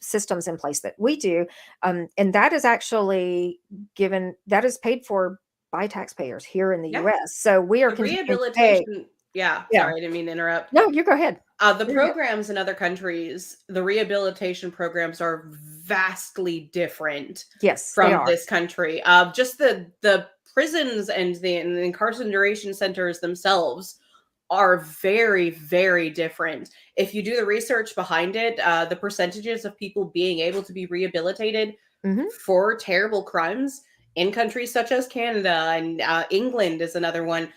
Speaker 2: systems in place that we do, and that is actually that is paid for by taxpayers here in the
Speaker 1: Yeah.
Speaker 2: U.S. So we are
Speaker 1: The
Speaker 2: continuing to pay.
Speaker 1: rehabilitation, yeah,
Speaker 2: Yeah,
Speaker 1: sorry, I didn't mean to interrupt.
Speaker 2: no, you go ahead.
Speaker 1: The
Speaker 2: You're good.
Speaker 1: programs in other countries, the rehabilitation programs are vastly different
Speaker 2: Yes, they
Speaker 1: from
Speaker 2: are.
Speaker 1: this country. Just the prisons and the incarceration centers themselves are very, very different. If you do the research behind it, the percentages of people being able to be rehabilitated
Speaker 2: Hmm.
Speaker 1: for terrible crimes in countries such as Canada and England is another one,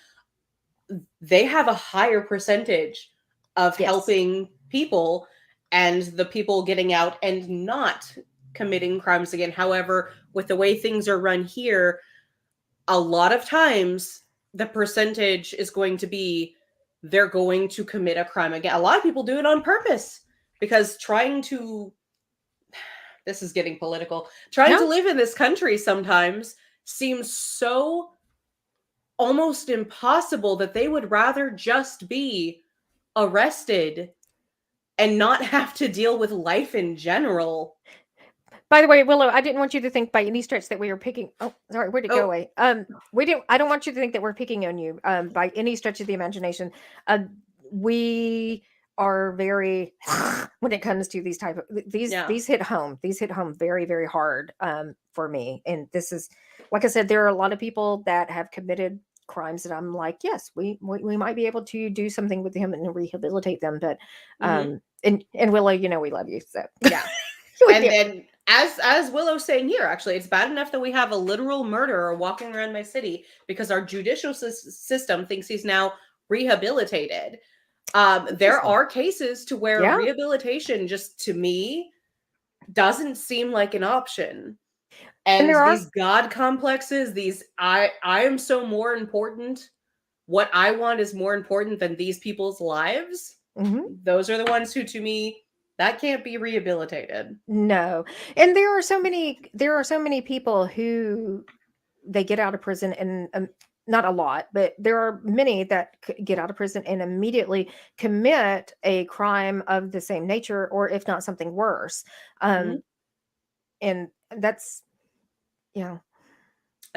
Speaker 1: they have a higher percentage of
Speaker 2: Yes.
Speaker 1: helping people and the people getting out and not committing crimes again. However, with the way things are run here, a lot of times the percentage is going to be they're going to commit a crime again. A lot of people do it on purpose because trying to, this is getting political, trying to
Speaker 2: No.
Speaker 1: live in this country sometimes seems so almost impossible that they would rather just be arrested and not have to deal with life in general.
Speaker 2: By the way, Willow, I didn't want you to think by any stretch that we were picking. Oh, sorry, where'd it go
Speaker 1: Oh,
Speaker 2: away? We do. I don't want you to think that we're picking on you. By any stretch of the imagination. We are very when it comes to these type of
Speaker 1: yeah.
Speaker 2: these hit home. These hit home very, very hard for me. And this is, like I said, there are a lot of people that have committed crimes that I'm like, yes, we might be able to do something with them and rehabilitate them. But
Speaker 1: Hmm.
Speaker 2: and Willow, you know we love you, so
Speaker 1: Yeah.
Speaker 2: we
Speaker 1: And
Speaker 2: do.
Speaker 1: then as Willow's saying here, actually, it's bad enough that we have a literal murderer walking around my city because our judicial system thinks he's now rehabilitated. There
Speaker 2: Interesting.
Speaker 1: are cases to where
Speaker 2: Yeah,
Speaker 1: rehabilitation just to me doesn't seem like an option.
Speaker 2: and
Speaker 1: And
Speaker 2: there are.
Speaker 1: these god complexes, these I am so more important. What I want is more important than these people's lives.
Speaker 2: Mhm.
Speaker 1: Those are the ones who to me that can't be rehabilitated.
Speaker 2: No, and there are so many people who they get out of prison and, not a lot, but there are many that get out of prison and immediately commit a crime of the same nature, or if not something worse.
Speaker 1: Mhm.
Speaker 2: Um, and that's, yeah.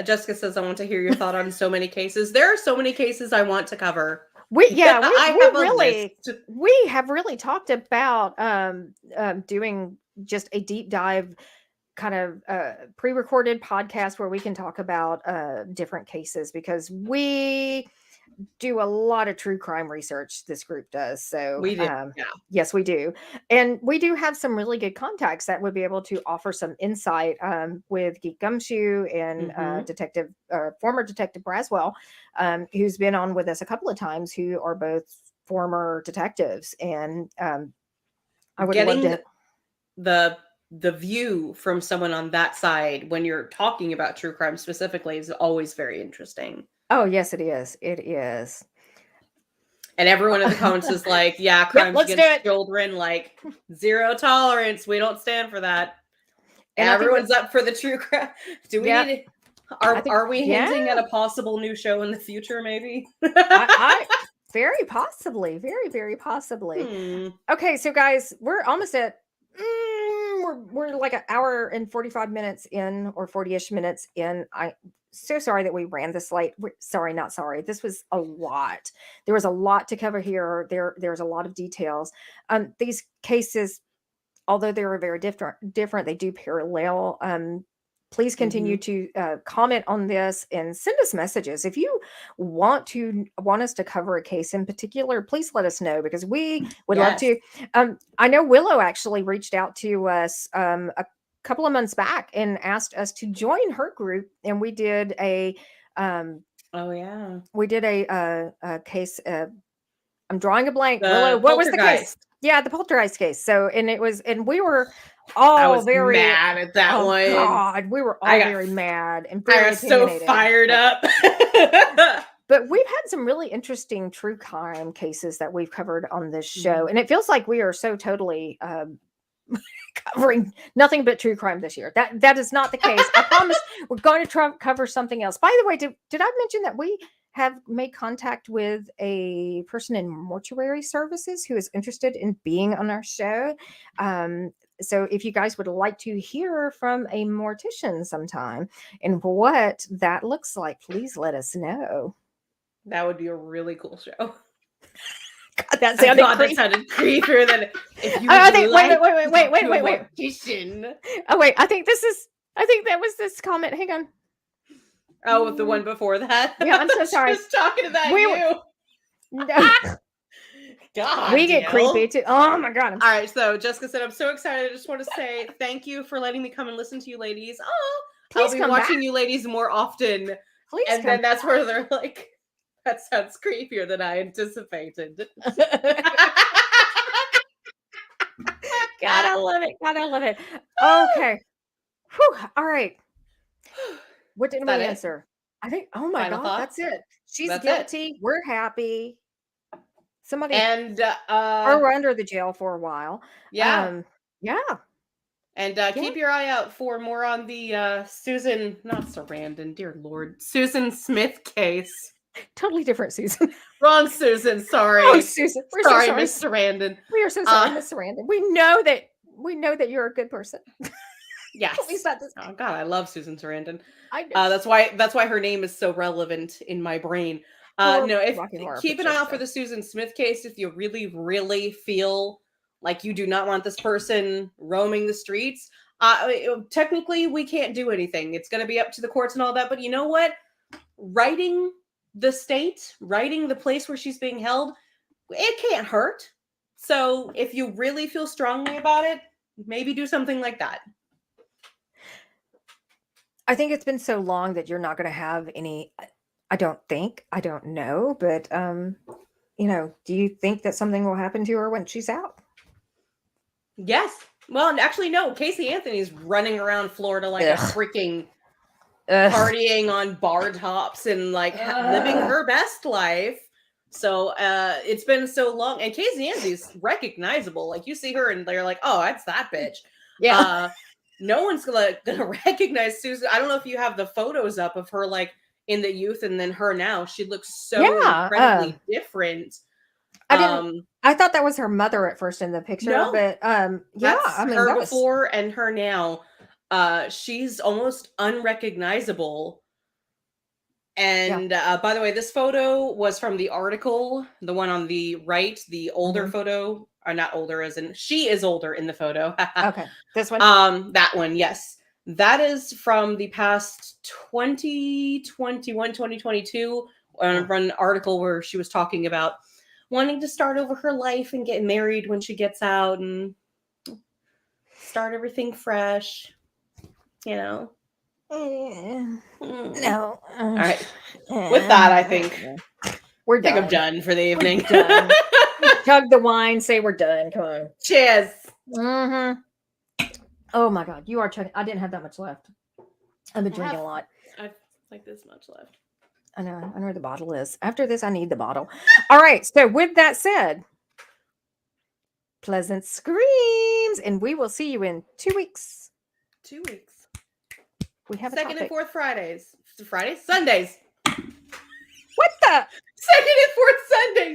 Speaker 1: Jessica says, I want to hear your thought on so many cases. There are so many cases I want to cover.
Speaker 2: We yeah, we
Speaker 1: I
Speaker 2: we
Speaker 1: have a list.
Speaker 2: really we have really talked about doing just a deep dive kind of pre-recorded podcast where we can talk about different cases, because we do a lot of true crime research, this group does. So
Speaker 1: We did. Yeah.
Speaker 2: yes, we do, and we do have some really good contacts that would be able to offer some insight, with Geek Gumshoe and
Speaker 1: Hmm.
Speaker 2: detective former detective Braswell, who's been on with us a couple of times, who are both former detectives, and I would love
Speaker 1: Getting
Speaker 2: to.
Speaker 1: the the view from someone on that side when you're talking about true crime specifically is always very interesting.
Speaker 2: Oh yes, it is, it is.
Speaker 1: And everyone in the comments is like, yeah,
Speaker 2: Yep,
Speaker 1: crimes
Speaker 2: let's do
Speaker 1: against
Speaker 2: it.
Speaker 1: children, like zero tolerance. We don't stand for that.
Speaker 2: And I think that,
Speaker 1: Everyone's up for the true crime. Do we
Speaker 2: yeah,
Speaker 1: need
Speaker 2: I think,
Speaker 1: are we
Speaker 2: yeah,
Speaker 1: hinting at a possible new show in the future, maybe?
Speaker 2: I very possibly, very, very possibly.
Speaker 1: Hmm.
Speaker 2: Okay, so guys, we're almost at we're like an hour and 45 minutes in, or 40-ish minutes in. I so sorry that we ran this late. Sorry, not sorry. This was a lot. There was a lot to cover here. There's a lot of details. These cases, although they are very different, they do parallel Please continue to comment on this and send us messages. If you want us to cover a case in particular, please let us know, because we would love to. I know Willow actually reached out to us a couple of months back and asked us to join her group, and we did a we did a case. I'm drawing a blank. Willow, what was the case? Yeah, the poltergeist case. So, and we were all very
Speaker 1: mad at that one.
Speaker 2: God, we were all very mad and very opinionated.
Speaker 1: So fired up.
Speaker 2: But we've had some really interesting true crime cases that we've covered on this show, and it feels like we are so totally covering nothing but true crime this year. That is not the case. I promise we're going to cover something else. By the way, did I mention that we have made contact with a person in mortuary services who is interested in being on our show? So if you guys would like to hear from a mortician sometime and what that looks like, please let us know.
Speaker 1: That would be a really cool show.
Speaker 2: God, that sounded
Speaker 1: creepier than if you
Speaker 2: wait.
Speaker 1: Mortician.
Speaker 2: Oh wait, I think that was this comment. Hang on.
Speaker 1: Oh, the one before that.
Speaker 2: Yeah, I'm so sorry.
Speaker 1: Just talking about you.
Speaker 2: No.
Speaker 1: God,
Speaker 2: we get creepy too. Oh my God.
Speaker 1: All right, so Jessica said, I'm so excited. I just want to say thank you for letting me come and listen to you ladies. Oh, I'll be watching you ladies more often.
Speaker 2: Please
Speaker 1: and then that's where they're like, that sounds creepier than I anticipated.
Speaker 2: God, I love it. Okay. Whew. All right. What did we answer? I think, oh my God, that's it. She's guilty. We're happy. Somebody
Speaker 1: and
Speaker 2: or we're under the jail for a while.
Speaker 1: Yeah.
Speaker 2: And
Speaker 1: keep your eye out for more on the Susan Smith case.
Speaker 2: Totally different Susan.
Speaker 1: Wrong Susan, sorry.
Speaker 2: Oh, Susan. We're sorry,
Speaker 1: Miss Sarandon.
Speaker 2: We are so sorry, Miss Sarandon. We know that you're a good person.
Speaker 1: Yes.
Speaker 2: At least not this.
Speaker 1: Oh God, I love Susan Sarandon.
Speaker 2: I know.
Speaker 1: That's why her name is so relevant in my brain. Keep an eye out for the Susan Smith case if you really, really feel like you do not want this person roaming the streets. Technically, we can't do anything. It's going to be up to the courts and all that. But you know what? Writing the place where she's being held, it can't hurt. So if you really feel strongly about it, maybe do something like that.
Speaker 2: I think it's been so long that you're not going to have any. I don't know, but do you think that something will happen to her when she's out?
Speaker 1: Yes. Well, actually, no. Casey Anthony's running around Florida like a freaking partying on bar tops and like living her best life. So it's been so long, and Casey Anthony's recognizable. Like you see her, and they're like, "Oh, that's that bitch."
Speaker 2: Yeah.
Speaker 1: No one's gonna recognize Susan. I don't know if you have the photos up of her like in the youth and then her now. She looks so incredibly different.
Speaker 2: I thought that was her mother at first in the picture, but
Speaker 1: her before and her now. She's almost unrecognizable. And by the way, this photo was from the article, the one on the right, the older photo, or not older as in she is older in the photo.
Speaker 2: Okay. This one?
Speaker 1: That one, yes. That is from the past 2021, 2022, an article where she was talking about wanting to start over her life and get married when she gets out and start everything fresh, No.
Speaker 2: All
Speaker 1: right. With that, I think
Speaker 2: we're done.
Speaker 1: I'm done for the evening.
Speaker 2: Chug the wine. Say we're done. Come on.
Speaker 1: Cheers.
Speaker 2: Mm-hmm. Oh my God, you are chugging. I didn't have that much left. I've been drinking a lot.
Speaker 1: I have like this much left.
Speaker 2: I know where the bottle is. After this, I need the bottle. All right. So with that said, pleasant screams, and we will see you in 2 weeks.
Speaker 1: 2 weeks.
Speaker 2: We have
Speaker 1: second and fourth Sundays.
Speaker 2: What the?
Speaker 1: Second and fourth Sundays.